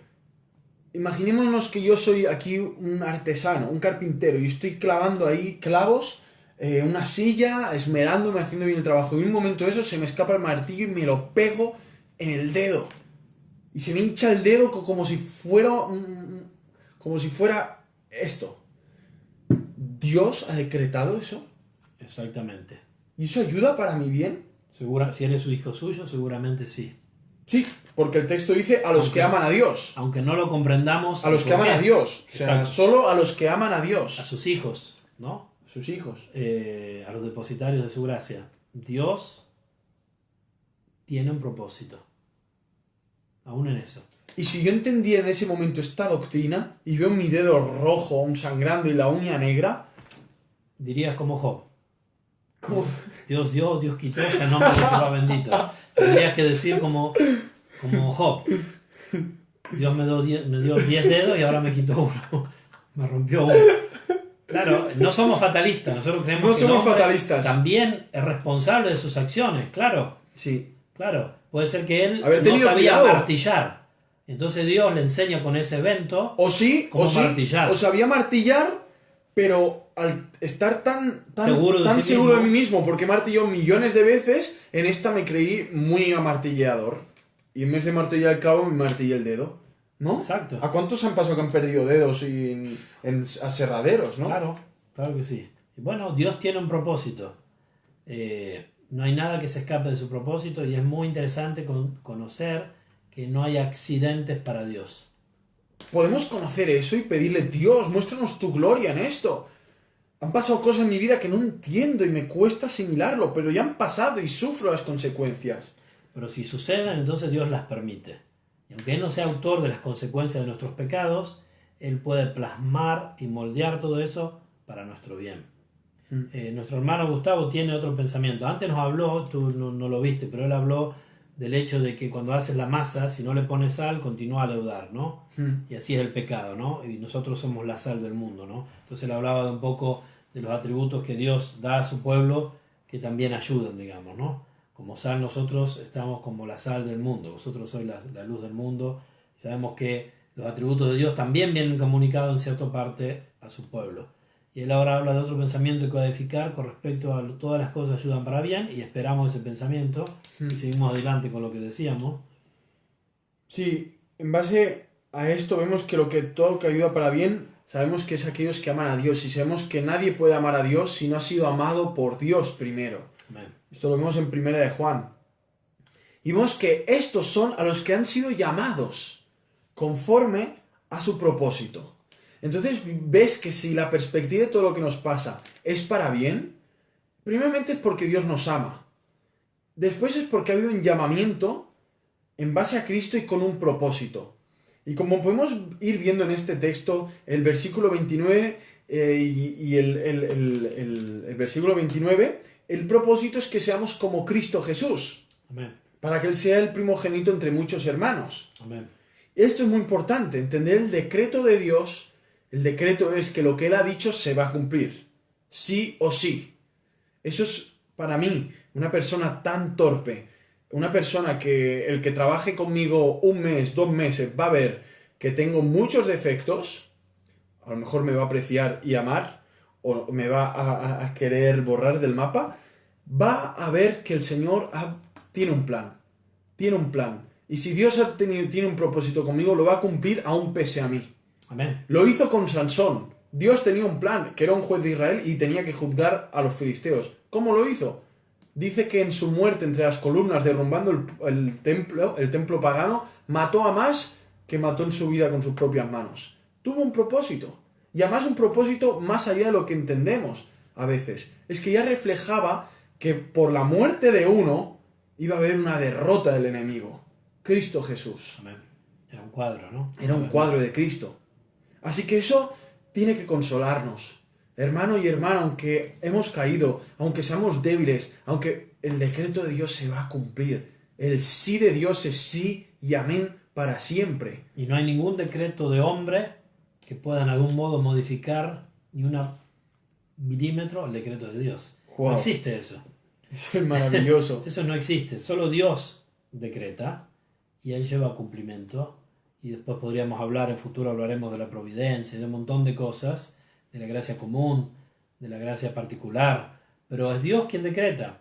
Imaginémonos que yo soy aquí un artesano, un carpintero, y estoy clavando ahí clavos, una silla, esmerándome, haciendo bien el trabajo. Y en un momento de eso se me escapa el martillo y me lo pego en el dedo. Y se me hincha el dedo como si fuera esto. ¿Dios ha decretado eso? Exactamente. ¿Y eso ayuda para mi bien? Si eres su hijo suyo, seguramente sí. Sí, porque el texto dice a los que aman a Dios. Aunque no lo comprendamos. A los que aman a Dios. O sea, Exacto. solo a los que aman a Dios. A sus hijos, ¿no? A sus hijos. A los depositarios de su gracia. Dios tiene un propósito. Aún en eso. Y si yo entendía en ese momento esta doctrina y veo mi dedo rojo, sangrando y la uña negra, Dirías como Job. ¿cómo? Dios dio, Dios quitó, sea el nombre de Jehová bendito. Tendrías que decir como Job. Dios me dio 10 dedos y ahora me quitó uno. Me rompió uno. Claro, no somos fatalistas. Nosotros creemos No que el somos hombre fatalistas. también es responsable de sus acciones. Claro, Sí. claro. Puede ser que él Haber no tenido sabía cuidado. martillar. Entonces Dios le enseña con ese evento O sí, cómo o sí, martillar. o sabía martillar, pero al estar tan Seguro de sí seguro de mismo. mí mismo, porque martilló millones de veces, en esta me creí muy amartilleador. Y en vez de martillar el clavo, me martillé el dedo. ¿No? Exacto. ¿A cuántos han pasado que han perdido dedos en aserraderos, no? Claro, claro que sí. Y bueno, Dios tiene un propósito. No hay nada que se escape de su propósito y es muy interesante conocer que no hay accidentes para Dios. Podemos conocer eso y pedirle, Dios, muéstranos tu gloria en esto. Han pasado cosas en mi vida que no entiendo y me cuesta asimilarlo, pero ya han pasado y sufro las consecuencias. Pero si suceden, entonces Dios las permite. Y aunque Él no sea autor de las consecuencias de nuestros pecados, Él puede plasmar y moldear todo eso para nuestro bien. Nuestro hermano Gustavo tiene otro pensamiento. Antes nos habló, tú no lo viste, pero él habló del hecho de que cuando haces la masa, si no le pones sal, continúa a leudar, ¿no? Y así es el pecado, ¿no? Y nosotros somos la sal del mundo, ¿no? Entonces él hablaba de un poco de los atributos que Dios da a su pueblo que también ayudan, digamos, ¿no? Como sal nosotros estamos como la sal del mundo, vosotros sois la luz del mundo. Sabemos que los atributos de Dios también vienen comunicados en cierta parte a su pueblo. Y él ahora habla de otro pensamiento que va a edificar con respecto a todas las cosas ayudan para bien y esperamos ese pensamiento y seguimos adelante con lo que decíamos. Sí, en base a esto vemos que todo lo que ayuda para bien, sabemos que es aquellos que aman a Dios y sabemos que nadie puede amar a Dios si no ha sido amado por Dios primero. Amén. Esto lo vemos en 1 de Juan. Y vemos que estos son a los que han sido llamados conforme a su propósito. Entonces ves que si la perspectiva de todo lo que nos pasa es para bien, primeramente es porque Dios nos ama. Después es porque ha habido un llamamiento en base a Cristo y con un propósito. Y como podemos ir viendo en este texto, el versículo 29 y el versículo 29, el propósito es que seamos como Cristo Jesús, Amén. para que Él sea el primogénito entre muchos hermanos. Amén. Esto es muy importante, entender el decreto de Dios. El decreto es que lo que Él ha dicho se va a cumplir, sí o sí. Eso es, para mí, una persona tan torpe, una persona que el que trabaje conmigo 1 mes, 2 meses, va a ver que tengo muchos defectos, a lo mejor me va a apreciar y amar, o me va a querer borrar del mapa, va a ver que el Señor tiene un plan. Tiene un plan. Y si Dios tiene un propósito conmigo, lo va a cumplir aún pese a mí. Amén. Lo hizo con Sansón. Dios tenía un plan, que era un juez de Israel y tenía que juzgar a los filisteos. ¿Cómo lo hizo? Dice que en su muerte entre las columnas, derrumbando el templo pagano, mató a más que mató en su vida con sus propias manos. Tuvo un propósito. Y además un propósito más allá de lo que entendemos a veces. Es que ya reflejaba que por la muerte de uno iba a haber una derrota del enemigo. Cristo Jesús. Amén. Era un cuadro, ¿no? Era un cuadro de Cristo. Así que eso tiene que consolarnos. Hermano y hermana, aunque hemos caído, aunque seamos débiles, aunque el decreto de Dios se va a cumplir, el sí de Dios es sí y amén para siempre. Y no hay ningún decreto de hombre que pueda en algún modo modificar ni un milímetro el decreto de Dios. Wow. No existe eso. Eso es maravilloso. Eso no existe. Solo Dios decreta y Él lleva a cumplimiento. Y después podríamos hablar, en futuro hablaremos de la providencia, de un montón de cosas, de la gracia común, de la gracia particular. Pero es Dios quien decreta.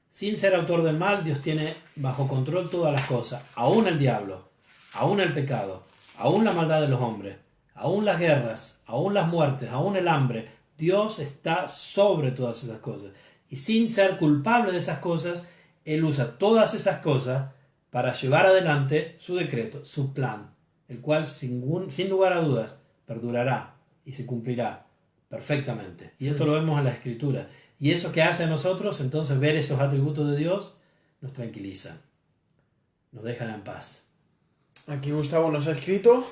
Sin ser autor del mal, Dios tiene bajo control todas las cosas. Aún el diablo, aún el pecado, aún la maldad de los hombres, aún las guerras, aún las muertes, aún el hambre. Dios está sobre todas esas cosas. Y sin ser culpable de esas cosas, Él usa todas esas cosas para llevar adelante su decreto, su plan, el cual sin lugar a dudas perdurará y se cumplirá perfectamente. Y esto lo vemos en la Escritura. Y eso que hace a nosotros, entonces ver esos atributos de Dios, nos tranquiliza, nos dejan en paz. Aquí Gustavo nos ha escrito: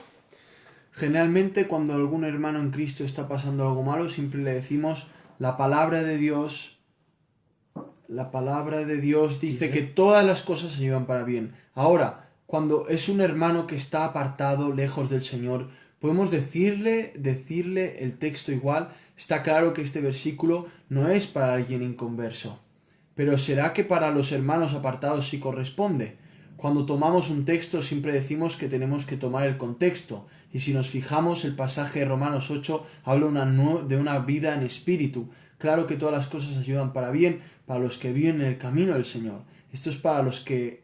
generalmente cuando algún hermano en Cristo está pasando algo malo, siempre le decimos la palabra de Dios. La palabra de Dios dice que todas las cosas se llevan para bien. Ahora, cuando es un hermano que está apartado, lejos del Señor, podemos decirle el texto igual. Está claro que este versículo no es para alguien inconverso. Pero ¿será que para los hermanos apartados sí corresponde? Cuando tomamos un texto siempre decimos que tenemos que tomar el contexto. Y si nos fijamos, el pasaje de Romanos 8 habla de una vida en espíritu. Claro que todas las cosas ayudan para bien, para los que viven en el camino del Señor. Esto es para los que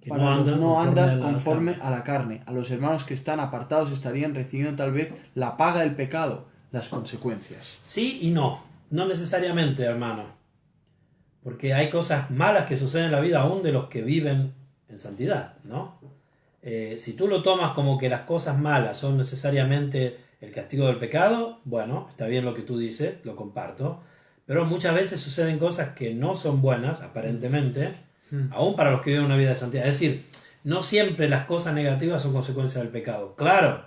no andan conforme a la carne. A los hermanos que están apartados estarían recibiendo tal vez la paga del pecado, las consecuencias. Sí y no. No necesariamente, hermano. Porque hay cosas malas que suceden en la vida aún de los que viven en santidad, ¿no? Si tú lo tomas como que las cosas malas son necesariamente el castigo del pecado, bueno, está bien lo que tú dices, lo comparto. Pero muchas veces suceden cosas que no son buenas, aparentemente, aún para los que viven una vida de santidad. Es decir, no siempre las cosas negativas son consecuencia del pecado. Claro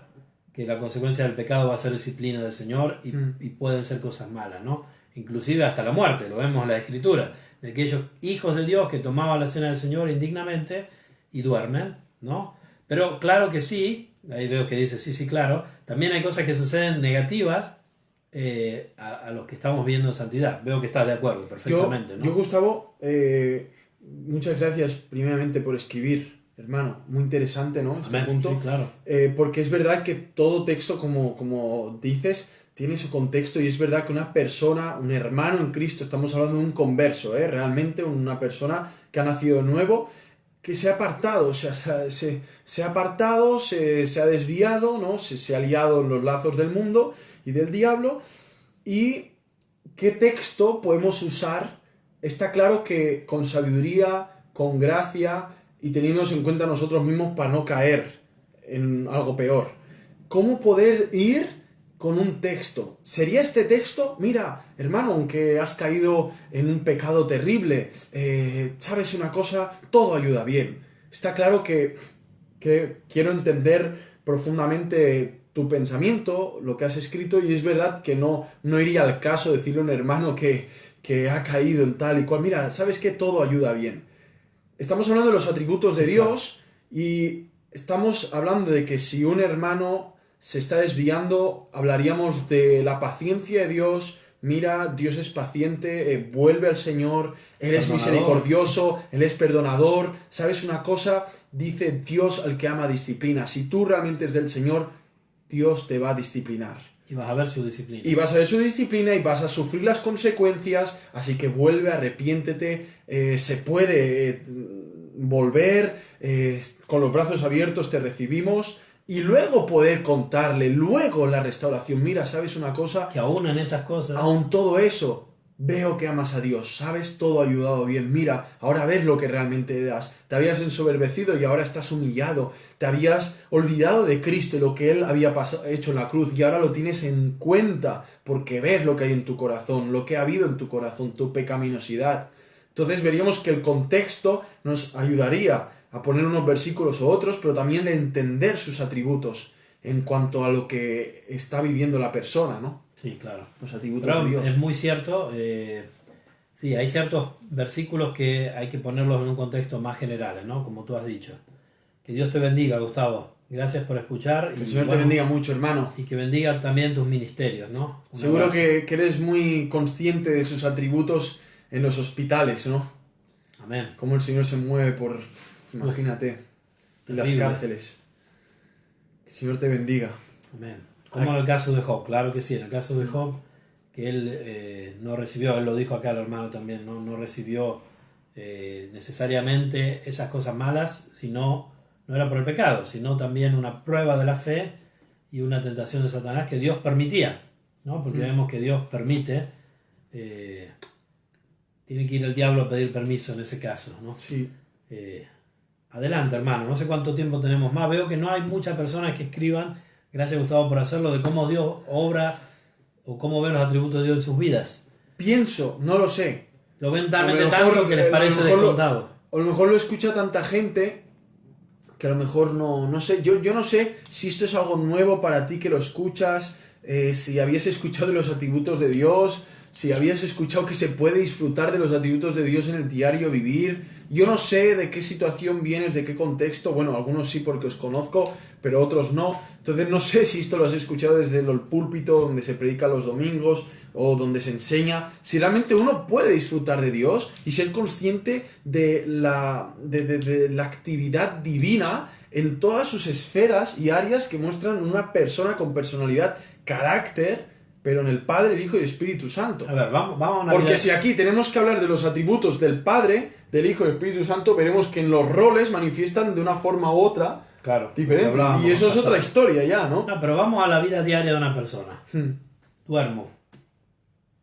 que la consecuencia del pecado va a ser disciplina del Señor y pueden ser cosas malas, ¿no? Inclusive hasta la muerte, lo vemos en la Escritura, de aquellos hijos de Dios que tomaban la cena del Señor indignamente y duermen, ¿no? Pero claro que sí, ahí veo que dice sí, claro, también hay cosas que suceden negativas a los que estamos viendo en santidad. Veo que estás de acuerdo perfectamente, ¿no? Yo Gustavo, muchas gracias primeramente por escribir, hermano, muy interesante, ¿no? Este punto. Sí, claro. Porque es verdad que todo texto, como dices, tiene su contexto, y es verdad que una persona, un hermano en Cristo, estamos hablando de un converso, realmente una persona que ha nacido de nuevo, que se ha apartado, se ha apartado, se ha desviado, ¿no? Se ha liado en los lazos del mundo y del diablo. ¿Y qué texto podemos usar? Está claro que con sabiduría, con gracia y teniéndonos en cuenta nosotros mismos para no caer en algo peor. ¿Cómo poder ir con un texto? ¿Sería este texto? Mira, hermano, aunque has caído en un pecado terrible, ¿sabes una cosa? Todo ayuda bien. Está claro que quiero entender profundamente tu pensamiento, lo que has escrito, y es verdad que no iría al caso decirle a un hermano que ha caído en tal y cual. Mira, ¿sabes qué? Todo ayuda bien. Estamos hablando de los atributos de Dios y estamos hablando de que si un hermano se está desviando, hablaríamos de la paciencia de Dios. Mira, Dios es paciente, vuelve al Señor, Él es misericordioso, Él es perdonador. ¿Sabes una cosa? Dice Dios al que ama disciplina. Si tú realmente eres del Señor, Dios te va a disciplinar. Y vas a ver su disciplina. Y vas a ver su disciplina y vas a sufrir las consecuencias, así que vuelve, arrepiéntete, se puede volver, con los brazos abiertos te recibimos, y luego poder contarle, luego la restauración, mira, ¿sabes una cosa? Que aún en esas cosas... Aún todo eso, veo que amas a Dios, ¿sabes? Todo ha ayudado bien, mira, ahora ves lo que realmente eras, te habías ensoberbecido y ahora estás humillado, te habías olvidado de Cristo y lo que Él había hecho en la cruz y ahora lo tienes en cuenta porque ves lo que hay en tu corazón, lo que ha habido en tu corazón, tu pecaminosidad. Entonces veríamos que el contexto nos ayudaría a poner unos versículos o otros, pero también a entender sus atributos en cuanto a lo que está viviendo la persona, ¿no? Sí, claro. Los atributos Pero de Dios. es muy cierto, sí, hay ciertos versículos que hay que ponerlos en un contexto más general, ¿no? Como tú has dicho. Que Dios te bendiga, Gustavo. Gracias por escuchar. Que el Señor te bendiga mucho, hermano. Y que bendiga también tus ministerios, ¿no? Seguro que eres muy consciente de sus atributos en los hospitales, ¿no? Amén. Cómo el Señor se mueve por, imagínate, en las cárceles. Que el Señor te bendiga. Amén. Como en el caso de Job, claro que sí, en el caso de Job, que él no recibió, él lo dijo acá el hermano también, no recibió necesariamente esas cosas malas, sino, no era por el pecado, sino también una prueba de la fe y una tentación de Satanás que Dios permitía, ¿no? Porque vemos que Dios permite, tiene que ir el diablo a pedir permiso en ese caso, ¿no? Sí. Adelante, hermano, no sé cuánto tiempo tenemos más, veo que no hay muchas personas que escriban. Gracias, Gustavo, por hacerlo, de cómo Dios obra o cómo ven los atributos de Dios en sus vidas. Pienso, no lo sé. Lo ven talmente tanto que les parece descontado. A lo mejor lo escucha tanta gente que a lo mejor no sé. Yo no sé si esto es algo nuevo para ti que lo escuchas, si habías escuchado de los atributos de Dios, si habías escuchado que se puede disfrutar de los atributos de Dios en el diario vivir. Yo no sé de qué situación vienes, de qué contexto. Bueno, algunos sí porque os conozco, pero otros no. Entonces no sé si esto lo has escuchado desde el púlpito donde se predica los domingos o donde se enseña. Si realmente uno puede disfrutar de Dios y ser consciente de la actividad divina en todas sus esferas y áreas que muestran una persona con personalidad, carácter, pero en el Padre, el Hijo y el Espíritu Santo. A ver, vamos a una Porque si aquí tenemos que hablar de los atributos del Padre, del Hijo y del Espíritu Santo, veremos que en los roles manifiestan de una forma u otra diferente. Y eso es otra historia ya, ¿no? No, pero vamos a la vida diaria de una persona. Duermo.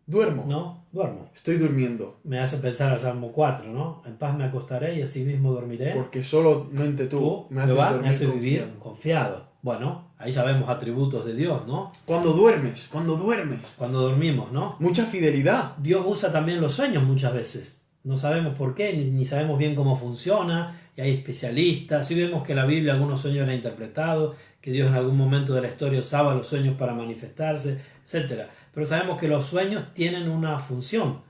Duermo. ¿No? Duermo. Estoy durmiendo. Me hace pensar al Salmo 4, ¿no? En paz me acostaré y así mismo dormiré. Porque solamente tú me haces vivir confiado. Bueno, ahí ya vemos atributos de Dios, ¿no? Cuando duermes. Cuando dormimos, ¿no? Mucha fidelidad. Dios usa también los sueños muchas veces. No sabemos por qué, ni sabemos bien cómo funciona, y hay especialistas. Sí vemos que en la Biblia algunos sueños eran interpretados, que Dios en algún momento de la historia usaba los sueños para manifestarse, etc. Pero sabemos que los sueños tienen una función,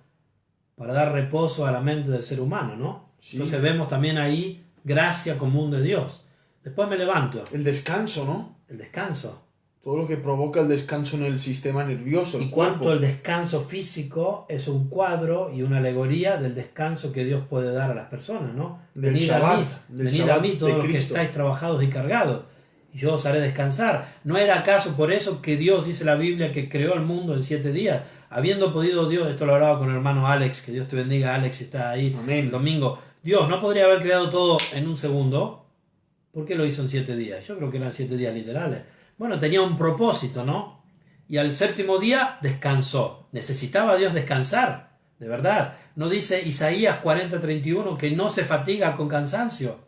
para dar reposo a la mente del ser humano, ¿no? Sí. Entonces vemos también ahí gracia común de Dios. Después me levanto. El descanso, ¿no? El descanso. Todo lo que provoca el descanso en el sistema nervioso. Y cuánto el descanso físico es un cuadro y una alegoría del descanso que Dios puede dar a las personas, ¿no? Venid a mí todos los que estáis trabajados y cargados, y yo os haré descansar. ¿No era acaso por eso que Dios, dice la Biblia, que creó el mundo en 7 días? Habiendo podido Dios, esto lo hablaba con el hermano Alex, que Dios te bendiga, Alex, si está ahí. Amén. El domingo. Dios no podría haber creado todo en un segundo. ¿Por qué lo hizo en 7 días? Yo creo que eran 7 días literales. Bueno, tenía un propósito, ¿no? Y al 7º día descansó. ¿Necesitaba Dios descansar? De verdad. No dice Isaías 40:31 que no se fatiga con cansancio.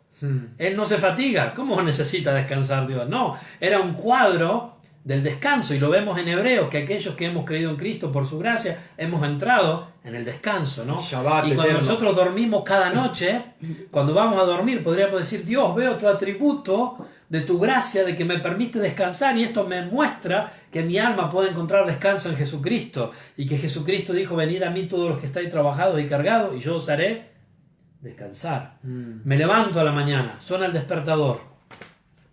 Él no se fatiga. ¿Cómo necesita descansar Dios? No, era un cuadro del descanso. Y lo vemos en Hebreos, que aquellos que hemos creído en Cristo por su gracia, hemos entrado en el descanso, ¿no? Shabbat y cuando eterno. nosotros dormimos cada noche, cuando vamos a dormir, podríamos decir, Dios, veo tu atributo de tu gracia, de que me permite descansar, y esto me muestra que mi alma puede encontrar descanso en Jesucristo, y que Jesucristo dijo, venid a mí todos los que estáis trabajados y cargados, y yo os haré descansar. Me levanto a la mañana, suena el despertador,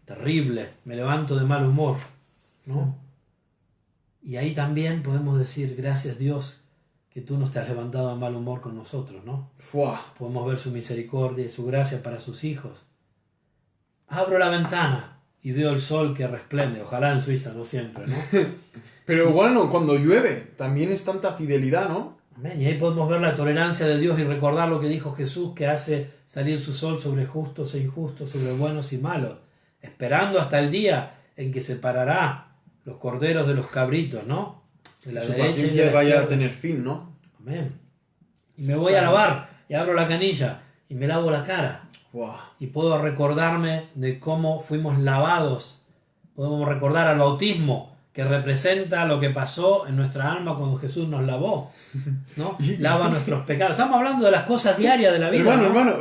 terrible, me levanto de mal humor, ¿no? Y ahí también podemos decir, gracias Dios, que tú no te has levantado de mal humor con nosotros, ¿no? ¡Fua! Podemos ver su misericordia y su gracia para sus hijos. Abro la ventana y veo el sol que resplende, ojalá en Suiza, no siempre, ¿no? Pero igual no, cuando llueve, también es tanta fidelidad, ¿no? Amén. Y ahí podemos ver la tolerancia de Dios y recordar lo que dijo Jesús, que hace salir su sol sobre justos e injustos, sobre buenos y malos, esperando hasta el día en que separará los corderos de los cabritos, ¿no? De la Su derecha y de paciencia la vaya a izquierda. tener fin, ¿no? Amén. Y me voy a lavar y abro la canilla y me lavo la cara. Wow. Y puedo recordarme de cómo fuimos lavados. Podemos recordar al bautismo, que representa lo que pasó en nuestra alma cuando Jesús nos lavó, ¿no? Lava nuestros pecados. Estamos hablando de las cosas diarias de la vida, Hermano, ¿no? hermano,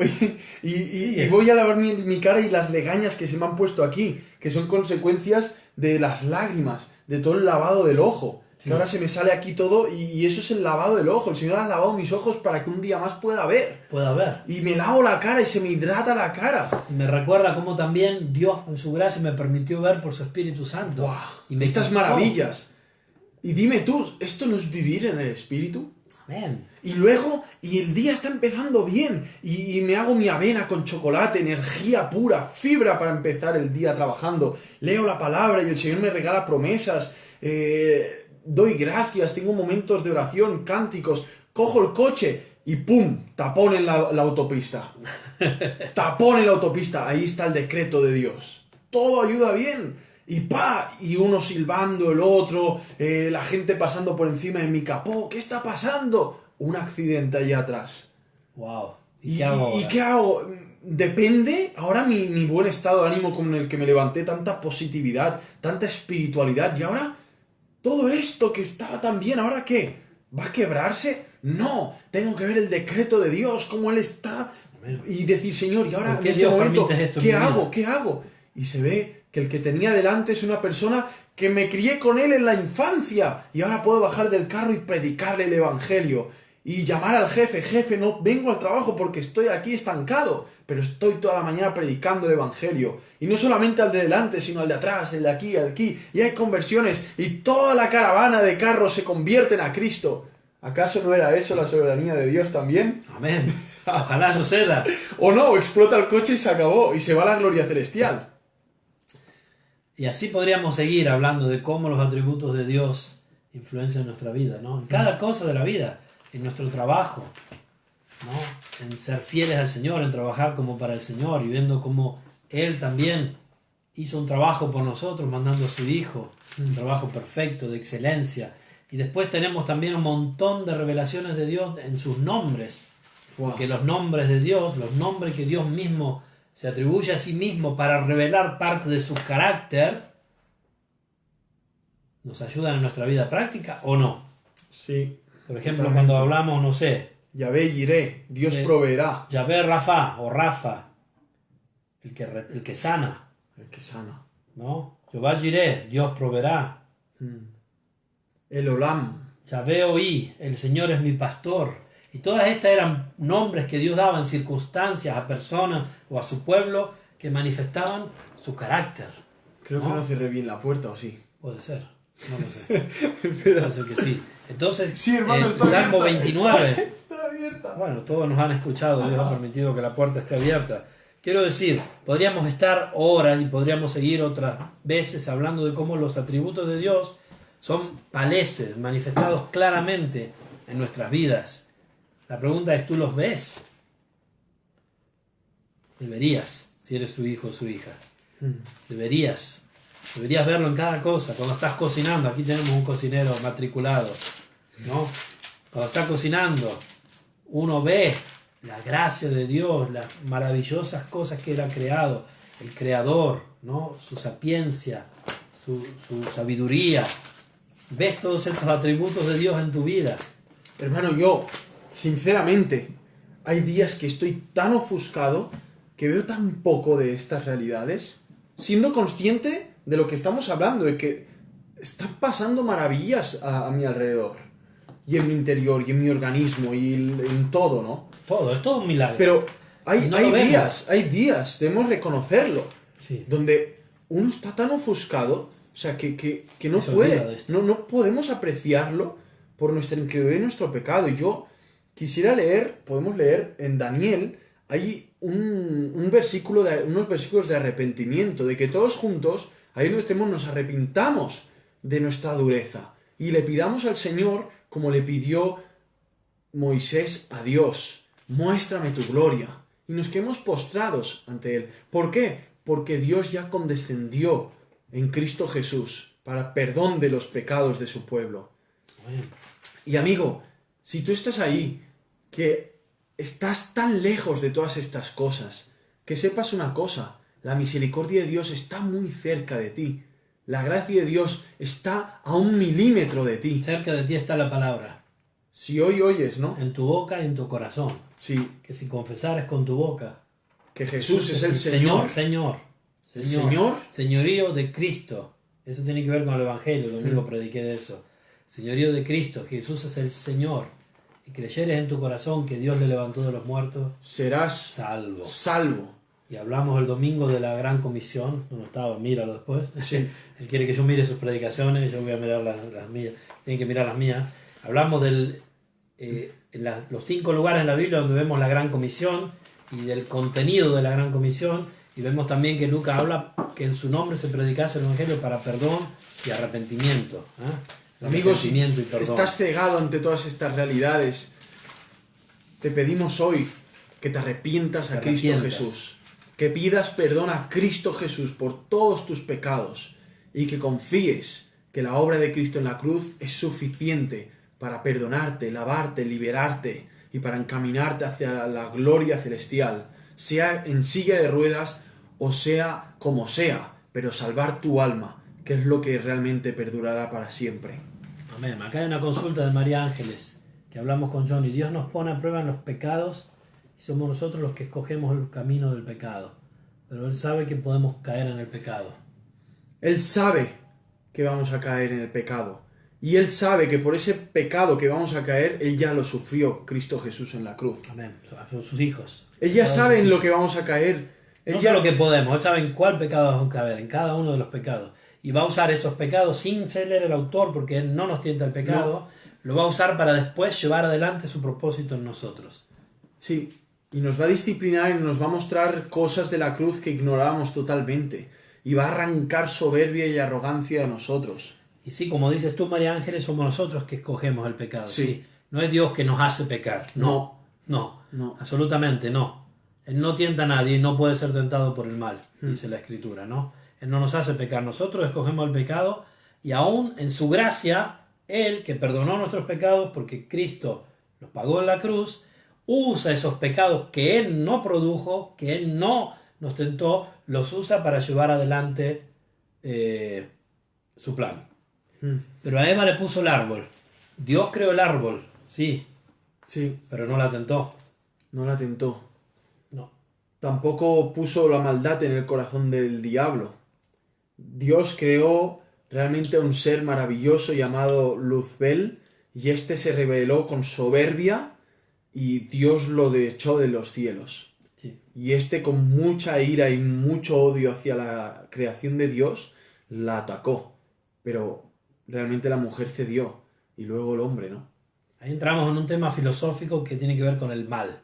y voy a lavar mi cara y las legañas que se me han puesto aquí, que son consecuencias de las lágrimas, de todo el lavado del ojo. Sí. Que ahora se me sale aquí todo y eso es el lavado del ojo. El Señor ha lavado mis ojos para que un día más pueda ver. Puede haber. Y me lavo la cara y se me hidrata la cara. Y me recuerda cómo también Dios en su gracia me permitió ver por su Espíritu Santo. Wow. Y me Estas equipó. maravillas. Y dime tú, ¿esto no es vivir en el Espíritu? Amén. Y luego, y el día está empezando bien, y me hago mi avena con chocolate, energía pura, fibra para empezar el día trabajando. Leo la palabra y el Señor me regala promesas, doy gracias, tengo momentos de oración, cánticos, cojo el coche y ¡pum! Tapón en la autopista. Tapón en la autopista, ahí está el decreto de Dios. Todo ayuda bien. Y ¡pa! Y uno silbando, el otro, la gente pasando por encima de mi capó. ¿Qué está pasando? Un accidente allá atrás. Wow. ¿Y qué hago y ahora? qué hago? Depende ahora mi buen estado de ánimo con el que me levanté, tanta positividad, tanta espiritualidad. Y ahora, todo esto que estaba tan bien, ¿ahora qué? ¿Va a quebrarse? No, tengo que ver el decreto de Dios, cómo Él está, Amén. y decir, Señor, y ahora ¿Por en qué este Dios momento, permites esto en ¿qué mi vida? hago? ¿Qué hago? Y se ve que el que tenía delante es una persona que me crié con él en la infancia, y ahora puedo bajar del carro y predicarle el evangelio, y llamar al jefe, jefe, no vengo al trabajo porque estoy aquí estancado, pero estoy toda la mañana predicando el evangelio, y no solamente al de delante, sino al de atrás, el de aquí, el de aquí, y hay conversiones, y toda la caravana de carros se convierten a Cristo. ¿Acaso no era eso la soberanía de Dios también? Amén. Ojalá suceda. O no, explota el coche y se acabó, y se va a la gloria celestial. Y así podríamos seguir hablando de cómo los atributos de Dios influencian nuestra vida, ¿no? En cada cosa de la vida, en nuestro trabajo, ¿no? En ser fieles al Señor, en trabajar como para el Señor y viendo cómo Él también hizo un trabajo por nosotros, mandando a su Hijo, un trabajo perfecto, de excelencia. Y después tenemos también un montón de revelaciones de Dios en sus nombres, Wow. que los nombres de Dios, los nombres que Dios mismo se atribuye a sí mismo para revelar parte de su carácter, ¿nos ayudan en nuestra vida práctica o no? Sí. Por ejemplo, Totalmente. cuando hablamos, no sé, Yahvé Jireh, Dios De- proveerá. Yahvé Rafa o Rafa, el que sana, El que sana. ¿no? Jehová Jireh, Dios proveerá. El Olam. Yahvé Oí, el Señor es mi pastor. Y todas estas eran nombres que Dios daba en circunstancias a personas o a su pueblo que manifestaban su carácter. Creo que ¿No? no cerré bien la puerta, ¿o sí? Puede ser, no lo sé. Puede ser que sí. Entonces, Sí, hermano, está Salmo abierta. 29. Está abierta. Bueno, todos nos han escuchado, Dios ha permitido que la puerta esté abierta. Quiero decir, podríamos estar horas y podríamos seguir otras veces hablando de cómo los atributos de Dios son paleces, manifestados claramente en nuestras vidas. La pregunta es, ¿tú los ves? Deberías, si eres su hijo o su hija. Deberías verlo en cada cosa. Cuando estás cocinando, aquí tenemos un cocinero matriculado, ¿no? Cuando estás cocinando, uno ve la gracia de Dios, las maravillosas cosas que Él ha creado, el Creador, ¿no? Su sapiencia, su sabiduría. Ves todos estos atributos de Dios en tu vida. Hermano, yo, sinceramente, hay días que estoy tan ofuscado que veo tan poco de estas realidades, siendo consciente de lo que estamos hablando, de que están pasando maravillas a mi alrededor, y en mi interior, y en mi organismo, y en todo, ¿no? Todo, es todo un milagro. Pero hay, Y no lo vemos. hay días, debemos reconocerlo, Sí. donde uno está tan ofuscado, o sea, que no Se olvida de puede, esto. no podemos apreciarlo por nuestra incredulidad y nuestro pecado. Y yo quisiera leer, podemos leer en Daniel, hay unos versículos de arrepentimiento, de que todos juntos, ahí donde estemos, nos arrepintamos de nuestra dureza, y le pidamos al Señor como le pidió Moisés a Dios: muéstrame tu gloria. Y nos quedemos postrados ante Él. ¿Por qué? Porque Dios ya condescendió en Cristo Jesús para perdón de los pecados de su pueblo. Y amigo, si tú estás ahí, que estás tan lejos de todas estas cosas, que sepas una cosa: la misericordia de Dios está muy cerca de ti. La gracia de Dios está a 1 milímetro de ti. Cerca de ti está la palabra. Si hoy oyes, ¿no? En tu boca y en tu corazón. Sí. Que si confesares con tu boca Que Jesús es el Señor. Señorío de Cristo. Eso tiene que ver con el Evangelio. El domingo prediqué de eso. Señorío de Cristo. Jesús es el Señor. Y creyeres en tu corazón que Dios le levantó de los muertos, serás salvo. Y hablamos el domingo de la Gran Comisión. No estaba, míralo después. Sí. Él quiere que yo mire sus predicaciones, yo voy a mirar las mías. Tienen que mirar las mías. Hablamos en los 5 lugares en la Biblia donde vemos la Gran Comisión y del contenido de la Gran Comisión. Y vemos también que Lucas habla que en su nombre se predicase el Evangelio para perdón y arrepentimiento. Amigos, si estás cegado ante todas estas realidades, te pedimos hoy que te arrepientas a Cristo Jesús. Que pidas perdón a Cristo Jesús por todos tus pecados y que confíes que la obra de Cristo en la cruz es suficiente para perdonarte, lavarte, liberarte y para encaminarte hacia la gloria celestial, sea en silla de ruedas o sea como sea, pero salvar tu alma, que es lo que realmente perdurará para siempre. Amén. Acá hay una consulta de María Ángeles, que hablamos con Johnny. Dios nos pone a prueba en los pecados y somos nosotros los que escogemos el camino del pecado. Pero Él sabe que podemos caer en el pecado. Él sabe que vamos a caer en el pecado. Y Él sabe que por ese pecado que vamos a caer, Él ya lo sufrió, Cristo Jesús en la cruz. Amén. Son sus hijos. Él ya sabe en lo que vamos a caer. No solo que podemos, Él sabe en cuál pecado vamos a caer, en cada uno de los pecados. Y va a usar esos pecados sin ser Él el autor, porque Él no nos tienta el pecado. No. Lo va a usar para después llevar adelante su propósito en nosotros. Sí, y nos va a disciplinar y nos va a mostrar cosas de la cruz que ignorábamos totalmente. Y va a arrancar soberbia y arrogancia de nosotros. Y sí, como dices tú, María Ángeles, somos nosotros que escogemos el pecado. Sí. No es Dios que nos hace pecar. No, absolutamente no. Él no tienta a nadie y no puede ser tentado por el mal, dice la Escritura, ¿no? Él no nos hace pecar. Nosotros escogemos el pecado y aún en su gracia, Él, que perdonó nuestros pecados porque Cristo los pagó en la cruz, usa esos pecados que Él no produjo, que Él no nos tentó, los usa para llevar adelante su plan. Pero a Eva le puso el árbol. Dios creó el árbol, sí, pero no la tentó. No la tentó. No. Tampoco puso la maldad en el corazón del diablo. Dios creó realmente a un ser maravilloso llamado Luzbel, y este se rebeló con soberbia y Dios lo echó de los cielos. Sí. Y este, con mucha ira y mucho odio hacia la creación de Dios, la atacó. Pero realmente la mujer cedió y luego el hombre, ¿no? Ahí entramos en un tema filosófico que tiene que ver con el mal,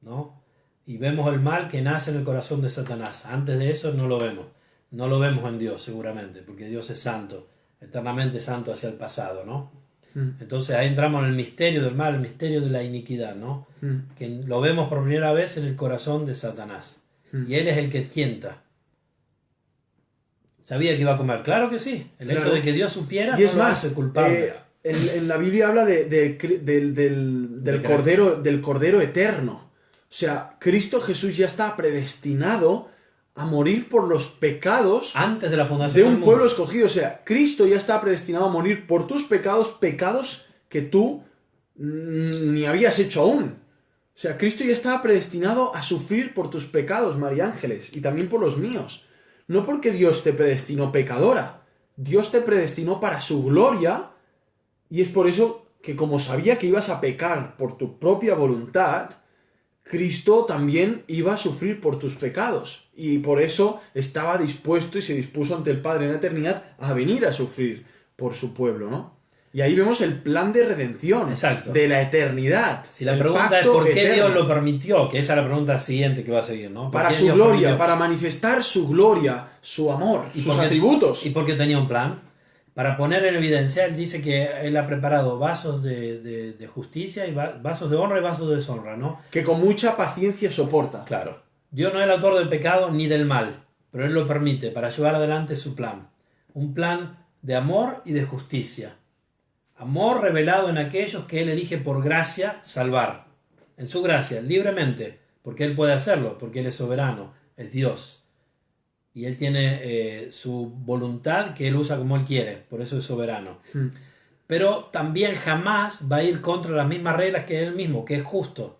¿no? Y vemos el mal que nace en el corazón de Satanás. Antes de eso no lo vemos. No lo vemos en Dios, seguramente, porque Dios es santo, eternamente santo hacia el pasado, ¿no? Entonces ahí entramos en el misterio del mal, el misterio de la iniquidad, ¿no? Que lo vemos por primera vez en el corazón de Satanás. Y él es el que tienta. ¿Sabía que iba a comer? Claro que sí. El hecho de que Dios supiera y es no lo más, hace culpable. En la Biblia habla del Cordero eterno. O sea, Cristo Jesús ya está predestinado a morir por los pecados antes de la fundación de del un mundo. pueblo escogido. O sea, Cristo ya está predestinado a morir por tus pecados, pecados que tú ni habías hecho aún. O sea, Cristo ya estaba predestinado a sufrir por tus pecados, María Ángeles, y también por los míos. No porque Dios te predestinó pecadora. Dios te predestinó para su gloria, y es por eso que, como sabía que ibas a pecar por tu propia voluntad, Cristo también iba a sufrir por tus pecados. Y por eso estaba dispuesto y se dispuso ante el Padre en la eternidad a venir a sufrir por su pueblo, ¿no? Y ahí vemos el plan de redención. Exacto. De la eternidad. Si la pregunta es por qué Dios lo permitió, que esa es la pregunta siguiente que va a seguir, ¿no? Para su gloria, para manifestar su gloria, su amor, sus atributos. ¿Y por qué tenía un plan? Para poner en evidencia, él dice que él ha preparado vasos de justicia, y vasos de honra y vasos de deshonra, ¿no? Que con mucha paciencia soporta. Claro. Dios no es el autor del pecado ni del mal, pero Él lo permite para llevar adelante su plan. Un plan de amor y de justicia. Amor revelado en aquellos que Él elige por gracia salvar. En su gracia, libremente, porque Él puede hacerlo, porque Él es soberano, es Dios. Y Él tiene su voluntad que Él usa como Él quiere, por eso es soberano. Pero también jamás va a ir contra las mismas reglas que Él mismo, que es justo.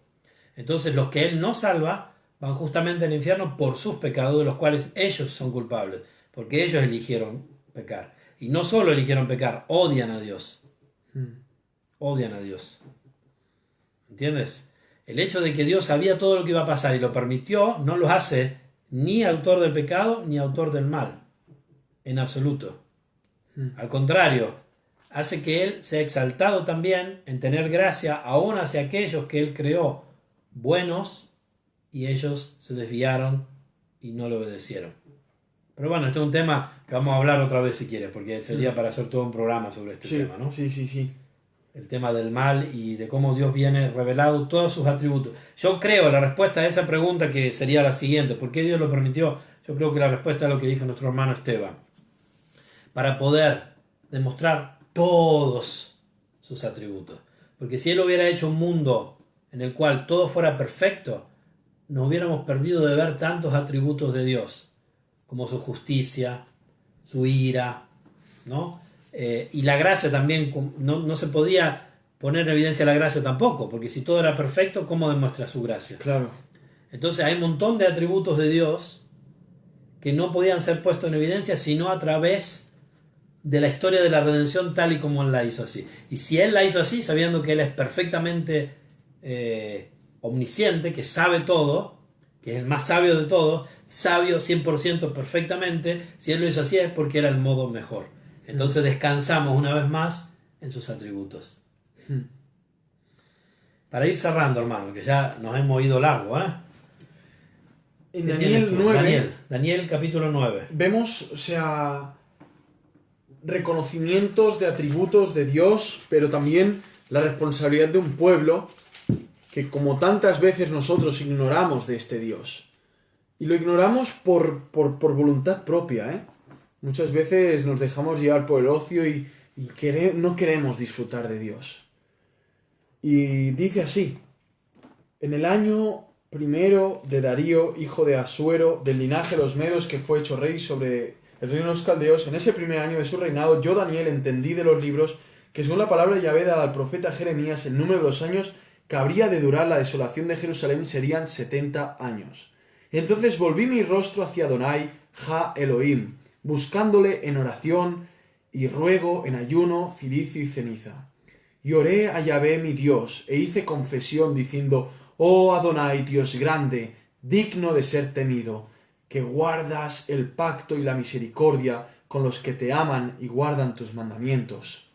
Entonces los que Él no salva van justamente al infierno por sus pecados, de los cuales ellos son culpables, porque ellos eligieron pecar. Y no solo eligieron pecar, odian a Dios. Odian a Dios. ¿Entiendes? El hecho de que Dios sabía todo lo que iba a pasar y lo permitió, no los hace ni autor del pecado ni autor del mal. En absoluto. Al contrario, hace que Él sea exaltado también en tener gracia aún hacia aquellos que Él creó buenos y ellos se desviaron y no le obedecieron. Pero bueno, esto es un tema que vamos a hablar otra vez si quieres, porque sería para hacer todo un programa sobre este tema, ¿no? Sí. El tema del mal y de cómo Dios viene revelado todos sus atributos. Yo creo la respuesta a esa pregunta que sería la siguiente: ¿por qué Dios lo permitió? Yo creo que la respuesta es lo que dijo nuestro hermano Esteban. Para poder demostrar todos sus atributos. Porque si Él hubiera hecho un mundo en el cual todo fuera perfecto, nos hubiéramos perdido de ver tantos atributos de Dios, como su justicia, su ira, ¿no? Y la gracia también, no se podía poner en evidencia la gracia tampoco, porque si todo era perfecto, ¿cómo demuestra su gracia? Claro. Entonces hay un montón de atributos de Dios que no podían ser puestos en evidencia sino a través de la historia de la redención tal y como Él la hizo así. Y si Él la hizo así, sabiendo que Él es perfectamente omnisciente, que sabe todo, que es el más sabio de todos, sabio 100% perfectamente, si Él lo hizo así es porque era el modo mejor. Entonces descansamos una vez más en sus atributos. Para ir cerrando, hermano, que ya nos hemos ido largo, ¿eh? En Daniel 9, Daniel capítulo 9. vemos, reconocimientos de atributos de Dios, pero también la responsabilidad de un pueblo que, como tantas veces nosotros ignoramos de este Dios. Y lo ignoramos por voluntad propia, ¿eh? Muchas veces nos dejamos llevar por el ocio y no queremos disfrutar de Dios. Y dice así: en el año primero de Darío, hijo de Asuero, del linaje de los Medos, que fue hecho rey sobre el reino de los caldeos, en ese primer año de su reinado, yo, Daniel, entendí de los libros que, según la palabra de Yahvé dada al profeta Jeremías, el número de los años que habría de durar la desolación de Jerusalén serían 70 años. Entonces volví mi rostro hacia Adonai, Ja Elohim, buscándole en oración y ruego, en ayuno, cilicio y ceniza. Y oré a Yahvé mi Dios, e hice confesión diciendo: Oh Adonai, Dios grande, digno de ser temido, que guardas el pacto y la misericordia con los que te aman y guardan tus mandamientos.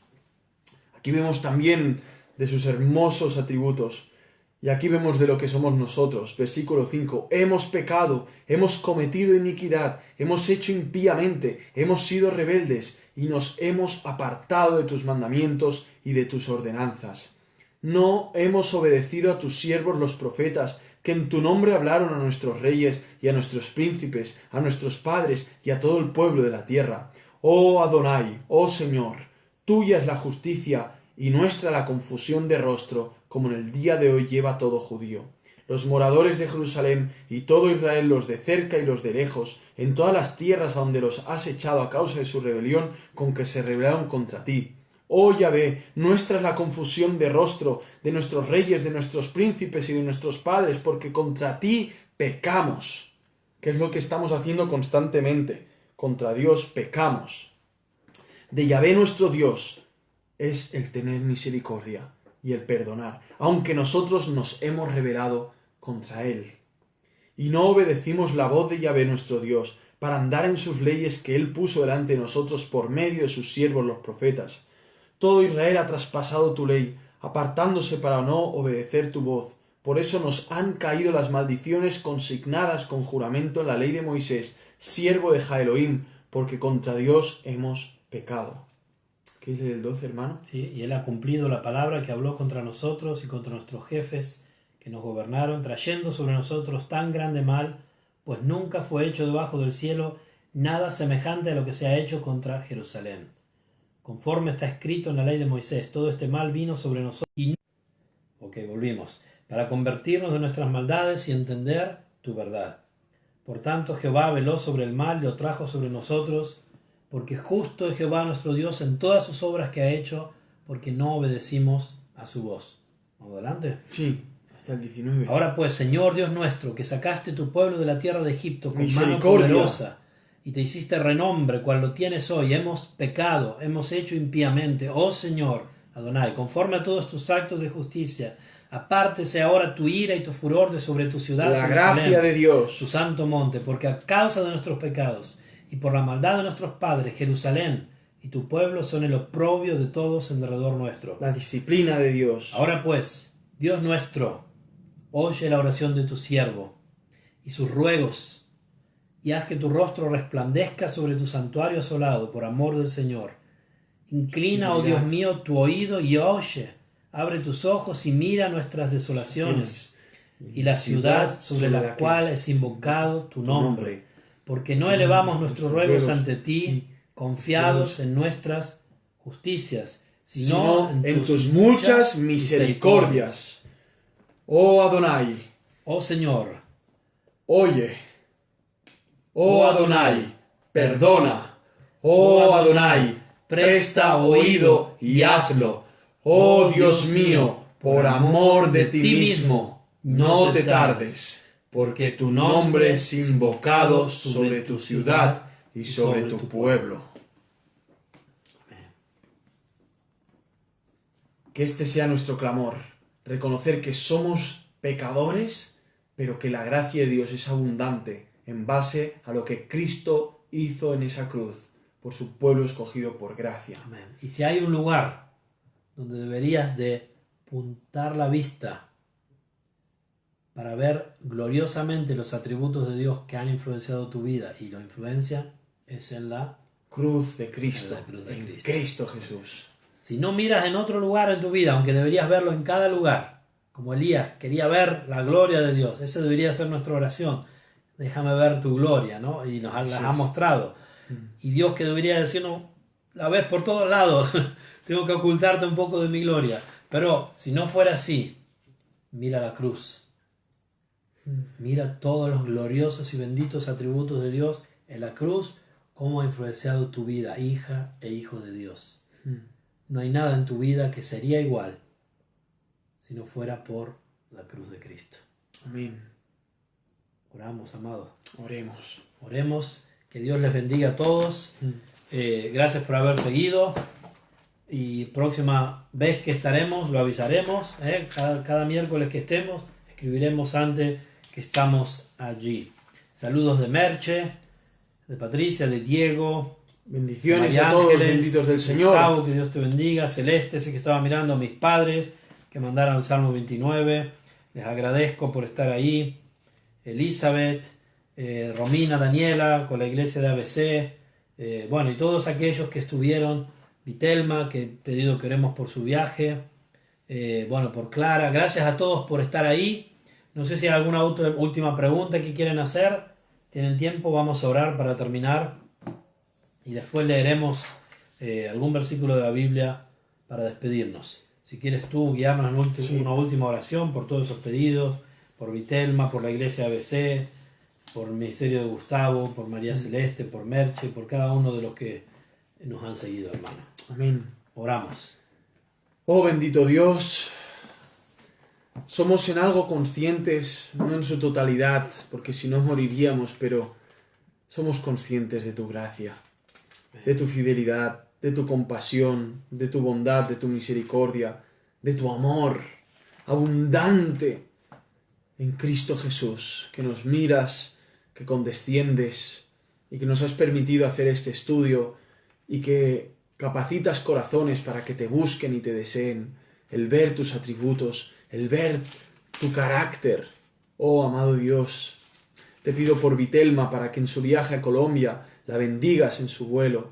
Aquí vemos también de sus hermosos atributos. Y aquí vemos de lo que somos nosotros. Versículo 5. Hemos pecado, hemos cometido iniquidad, hemos hecho impíamente, hemos sido rebeldes y nos hemos apartado de tus mandamientos y de tus ordenanzas. No hemos obedecido a tus siervos los profetas, que en tu nombre hablaron a nuestros reyes y a nuestros príncipes, a nuestros padres y a todo el pueblo de la tierra. Oh Adonai, oh Señor, tuya es la justicia y nuestra la confusión de rostro, como en el día de hoy lleva todo judío. Los moradores de Jerusalén y todo Israel, los de cerca y los de lejos, en todas las tierras a donde los has echado a causa de su rebelión con que se rebelaron contra ti. Oh Yahvé, nuestra es la confusión de rostro de nuestros reyes, de nuestros príncipes y de nuestros padres, porque contra ti pecamos. ¿Qué es lo que estamos haciendo constantemente? Contra Dios pecamos. De Yahvé nuestro Dios es el tener misericordia y el perdonar, aunque nosotros nos hemos rebelado contra Él. Y no obedecimos la voz de Yahvé nuestro Dios, para andar en sus leyes que Él puso delante de nosotros por medio de sus siervos los profetas. Todo Israel ha traspasado tu ley, apartándose para no obedecer tu voz. Por eso nos han caído las maldiciones consignadas con juramento en la ley de Moisés, siervo de Ja Elohim, porque contra Dios hemos pecado. ¿Qué es el 12, hermano? ¿Sí? Y Él ha cumplido la palabra que habló contra nosotros y contra nuestros jefes que nos gobernaron, trayendo sobre nosotros tan grande mal, pues nunca fue hecho debajo del cielo nada semejante a lo que se ha hecho contra Jerusalén. Conforme está escrito en la ley de Moisés, todo este mal vino sobre nosotros. Ok, volvimos. Para convertirnos de nuestras maldades y entender tu verdad. Por tanto, Jehová veló sobre el mal y lo trajo sobre nosotros, porque justo es Jehová nuestro Dios en todas sus obras que ha hecho, porque no obedecimos a su voz. ¿Vamos adelante? Sí, hasta el 19. Ahora pues, Señor Dios nuestro, que sacaste tu pueblo de la tierra de Egipto con mano Misericordia. poderosa, y te hiciste renombre cual lo tienes hoy, hemos pecado, hemos hecho impíamente, oh Señor Adonai, conforme a todos tus actos de justicia, apártese ahora tu ira y tu furor de sobre tu ciudad, La Jerusalén, gracia de Dios, su santo monte, porque a causa de nuestros pecados y por la maldad de nuestros padres, Jerusalén y tu pueblo son el oprobio de todos en derredor nuestro. la disciplina de Dios. Ahora pues, Dios nuestro, oye la oración de tu siervo y sus ruegos, y haz que tu rostro resplandezca sobre tu santuario asolado por amor del Señor. Inclina, oh Dios mío, tu oído y oye. Abre tus ojos y mira nuestras desolaciones y la ciudad sobre la cual es invocado tu nombre. Porque no elevamos nuestros ruegos ante ti, confiados en nuestras justicias, sino en tus muchas misericordias. Oh Adonai, oh Señor, oye. Oh Adonai, perdona. Oh Adonai, presta oído y hazlo. Oh Dios mío, por amor de ti mismo, no te tardes, porque tu nombre es invocado sobre tu ciudad y sobre tu pueblo. Que este sea nuestro clamor, reconocer que somos pecadores, pero que la gracia de Dios es abundante en base a lo que Cristo hizo en esa cruz por su pueblo escogido por gracia. Amén. Y si hay un lugar donde deberías de apuntar la vista para ver gloriosamente los atributos de Dios que han influenciado tu vida y lo influencian, es en la cruz de Cristo, en Cristo Jesús. Si no miras en otro lugar en tu vida, aunque deberías verlo en cada lugar, como Elías quería ver la gloria de Dios, esa debería ser nuestra oración. Déjame ver tu gloria, ¿no? Y nos las ha mostrado. Y Dios que debería decirnos, la ves por todos lados, tengo que ocultarte un poco de mi gloria. Pero si no fuera así, mira la cruz. Mira todos los gloriosos y benditos atributos de Dios en la cruz, cómo ha influenciado tu vida, hija e hijo de Dios. No hay nada en tu vida que sería igual si no fuera por la cruz de Cristo. Amén. Oramos, amados. Oremos. Oremos, que Dios les bendiga a todos. Gracias por haber seguido. Y próxima vez que estaremos, lo avisaremos. Cada miércoles que estemos, escribiremos antes que estamos allí. Saludos de Merche, de Patricia, de Diego. Bendiciones María a todos los Ángeles, benditos del Señor. Gustavo, que Dios te bendiga. Celeste, sé que estaba mirando a mis padres que mandaron el Salmo 29. Les agradezco por estar ahí. Elizabeth, Romina, Daniela, con la iglesia de ABC. Bueno, y todos aquellos que estuvieron. Vitelma, que pedido queremos por su viaje. Bueno, por Clara. Gracias a todos por estar ahí. No sé si hay alguna última pregunta que quieren hacer. ¿Tienen tiempo? Vamos a orar para terminar. Y después leeremos algún versículo de la Biblia para despedirnos. Si quieres tú guiarnos en una última oración por todos esos pedidos, por Vitelma, por la iglesia ABC, por el ministerio de Gustavo, por María Celeste, por Merche, por cada uno de los que nos han seguido, hermano. Amén. Oramos. Oh bendito Dios, somos en algo conscientes, no en su totalidad, porque si no moriríamos, pero somos conscientes de tu gracia, de tu fidelidad, de tu compasión, de tu bondad, de tu misericordia, de tu amor abundante en Cristo Jesús, que nos miras, que condesciendes y que nos has permitido hacer este estudio y que capacitas corazones para que te busquen y te deseen, el ver tus atributos, el ver tu carácter. Oh amado Dios, te pido por Vitelma para que en su viaje a Colombia la bendigas en su vuelo.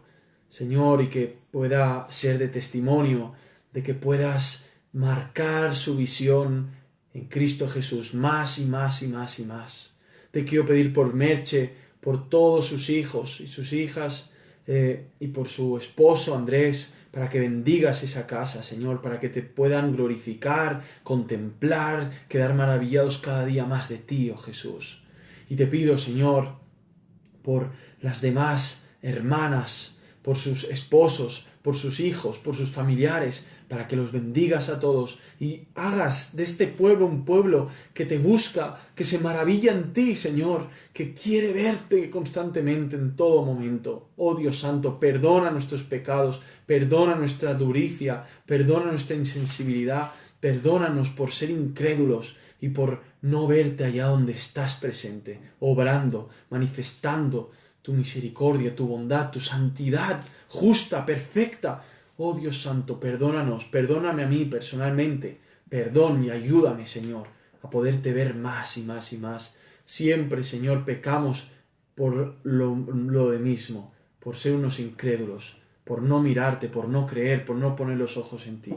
Señor, y que pueda ser de testimonio, de que puedas marcar su visión en Cristo Jesús más y más y más y más. Te quiero pedir por Merche, por todos sus hijos y sus hijas, y por su esposo Andrés, para que bendigas esa casa, Señor, para que te puedan glorificar, contemplar, quedar maravillados cada día más de ti, oh Jesús. Y te pido, Señor, por las demás hermanas, por sus esposos, por sus hijos, por sus familiares, para que los bendigas a todos y hagas de este pueblo un pueblo que te busca, que se maravilla en ti, Señor, que quiere verte constantemente en todo momento. Oh Dios Santo, perdona nuestros pecados, perdona nuestra duricia, perdona nuestra insensibilidad, perdónanos por ser incrédulos y por no verte allá donde estás presente, obrando, manifestando tu misericordia, tu bondad, tu santidad justa, perfecta. Oh Dios Santo, perdónanos, perdóname a mí personalmente, perdón y ayúdame, Señor, a poderte ver más y más y más. Siempre, Señor, pecamos por lo de mismo, por ser unos incrédulos, por no mirarte, por no creer, por no poner los ojos en ti.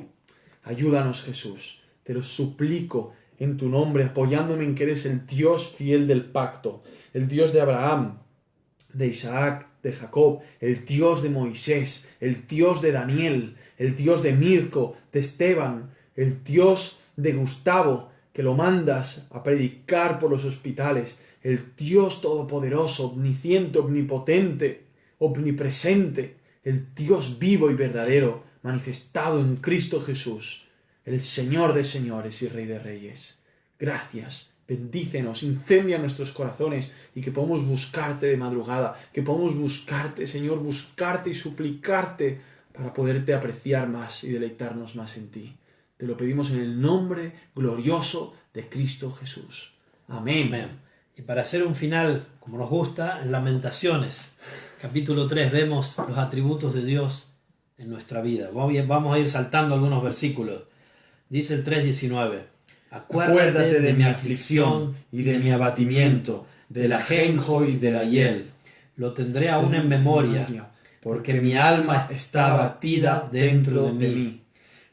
Ayúdanos, Jesús, te lo suplico en tu nombre, apoyándome en que eres el Dios fiel del pacto, el Dios de Abraham, de Isaac, de Jacob, el Dios de Moisés, el Dios de Daniel, el Dios de Mirko, de Esteban, el Dios de Gustavo, que lo mandas a predicar por los hospitales, el Dios todopoderoso, omnisciente, omnipotente, omnipresente, el Dios vivo y verdadero, manifestado en Cristo Jesús, el Señor de señores y Rey de reyes. Gracias. Bendícenos, incendia nuestros corazones y que podamos buscarte de madrugada, que podamos buscarte, Señor, buscarte y suplicarte para poderte apreciar más y deleitarnos más en ti. Te lo pedimos en el nombre glorioso de Cristo Jesús. Amén. Amén. Y para hacer un final, como nos gusta, en Lamentaciones, capítulo 3, vemos los atributos de Dios en nuestra vida. Vamos a ir saltando algunos versículos. Dice el 3:19. Acuérdate de mi aflicción y de mi abatimiento, del ajenjo y de la hiel. Lo tendré aún en memoria, porque mi alma está abatida dentro de mí.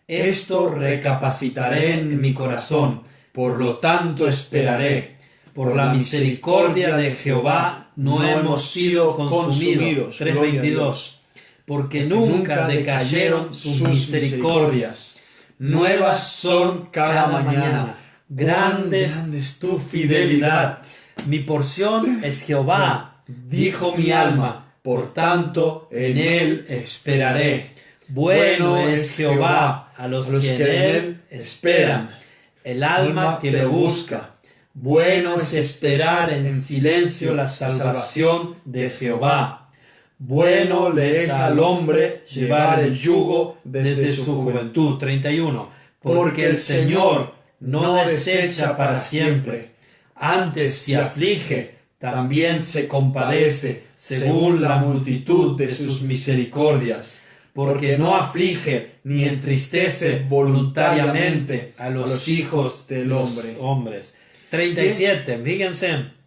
Esto recapacitaré en mi corazón, por lo tanto esperaré. Por la misericordia de Jehová no hemos sido consumidos. 3:22. Porque nunca decayeron sus misericordias. Nuevas son cada mañana. Grande es tu fidelidad. Mi porción es Jehová, dijo mi alma, por tanto en él esperaré. Bueno es Jehová a los que en él esperan, el alma que le busca. Bueno es esperar en silencio la salvación de Jehová. Bueno le es al hombre llevar el yugo desde su juventud. 31. Porque el Señor no desecha para siempre, antes se aflige, también se compadece según la multitud de sus misericordias. Porque no aflige ni entristece voluntariamente a los hijos de los hombres. 37. Fíjense.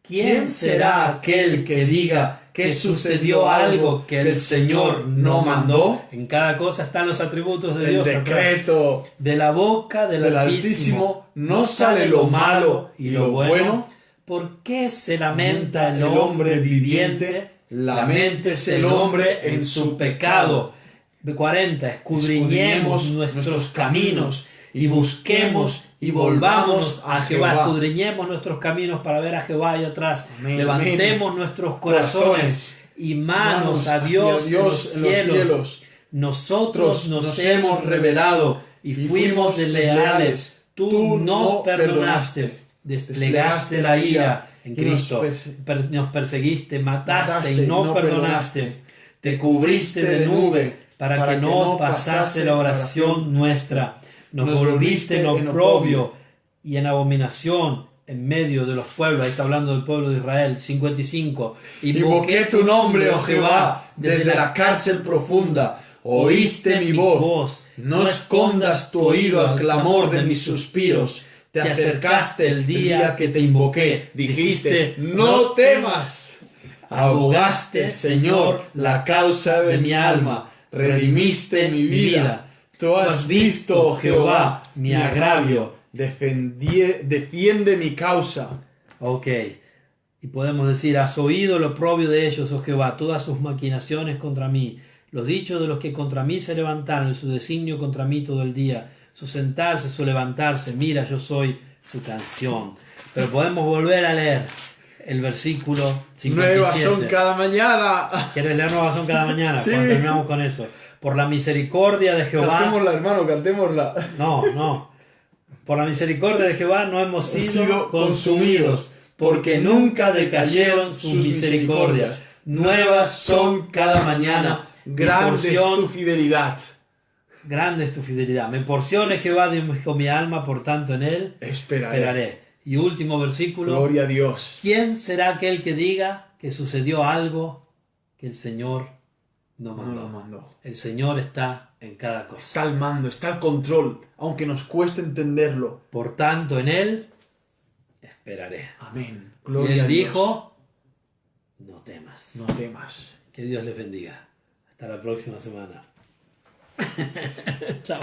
¿Quién será aquel que diga que sucedió algo que el Señor no mandó? En cada cosa están los atributos de Dios. El decreto de la boca del Altísimo no sale lo malo y lo bueno. ¿Por qué se lamenta el hombre viviente? Laméntese el hombre en su pecado. 40. Escudriñemos nuestros caminos y busquemos y volvamos a Jehová. Escudriñemos nuestros caminos para ver a Jehová allá atrás. Amén. Levantemos nuestros corazones y manos a Dios en los cielos. Nosotros nos hemos rebelado y fuimos desleales. Tú no perdonaste. Desplegaste la ira en Cristo. Nos perseguiste, mataste y no perdonaste. Te cubriste de nube para que no pasase la oración nuestra. Nos volviste en oprobio y en abominación en medio de los pueblos. Ahí está hablando del pueblo de Israel. 55. Invoqué tu nombre, oh Jehová, desde la cárcel profunda. Oíste mi voz. No escondas tu oído al clamor de mis suspiros. Te acercaste el día que te invoqué. Dijiste, no temas. Abogaste, Señor, la causa de mi alma, redimiste mi vida. Tú has visto, oh Jehová, mi agravio, defiende mi causa. Ok. Y podemos decir, has oído lo oprobio de ellos, oh Jehová, todas sus maquinaciones contra mí, los dichos de los que contra mí se levantaron, y su designio contra mí todo el día, su sentarse, su levantarse, mira, yo soy su canción. Pero podemos volver a leer el versículo 57. Nuevas son cada mañana. ¿Quieres leer nuevas son cada mañana? Sí. Cuando terminamos con eso. Por la misericordia de Jehová. Cantémosla, hermano, cantémosla. No. Por la misericordia de Jehová no hemos sido consumidos, porque nunca decayeron sus misericordias. Nuevas son cada mañana. Grande es tu fidelidad. Grande es tu fidelidad. Me porcione Jehová, dijo mi alma, por tanto en él esperaré. Y último versículo. Gloria a Dios. ¿Quién será aquel que diga que sucedió algo que el Señor no mandó? El Señor está en cada cosa. Está al mando, está al control, aunque nos cueste entenderlo. Por tanto en él esperaré. Amén. Y Gloria él a Dios. dijo, no temas. No temas. Que Dios les bendiga. Hasta la próxima semana. Chao.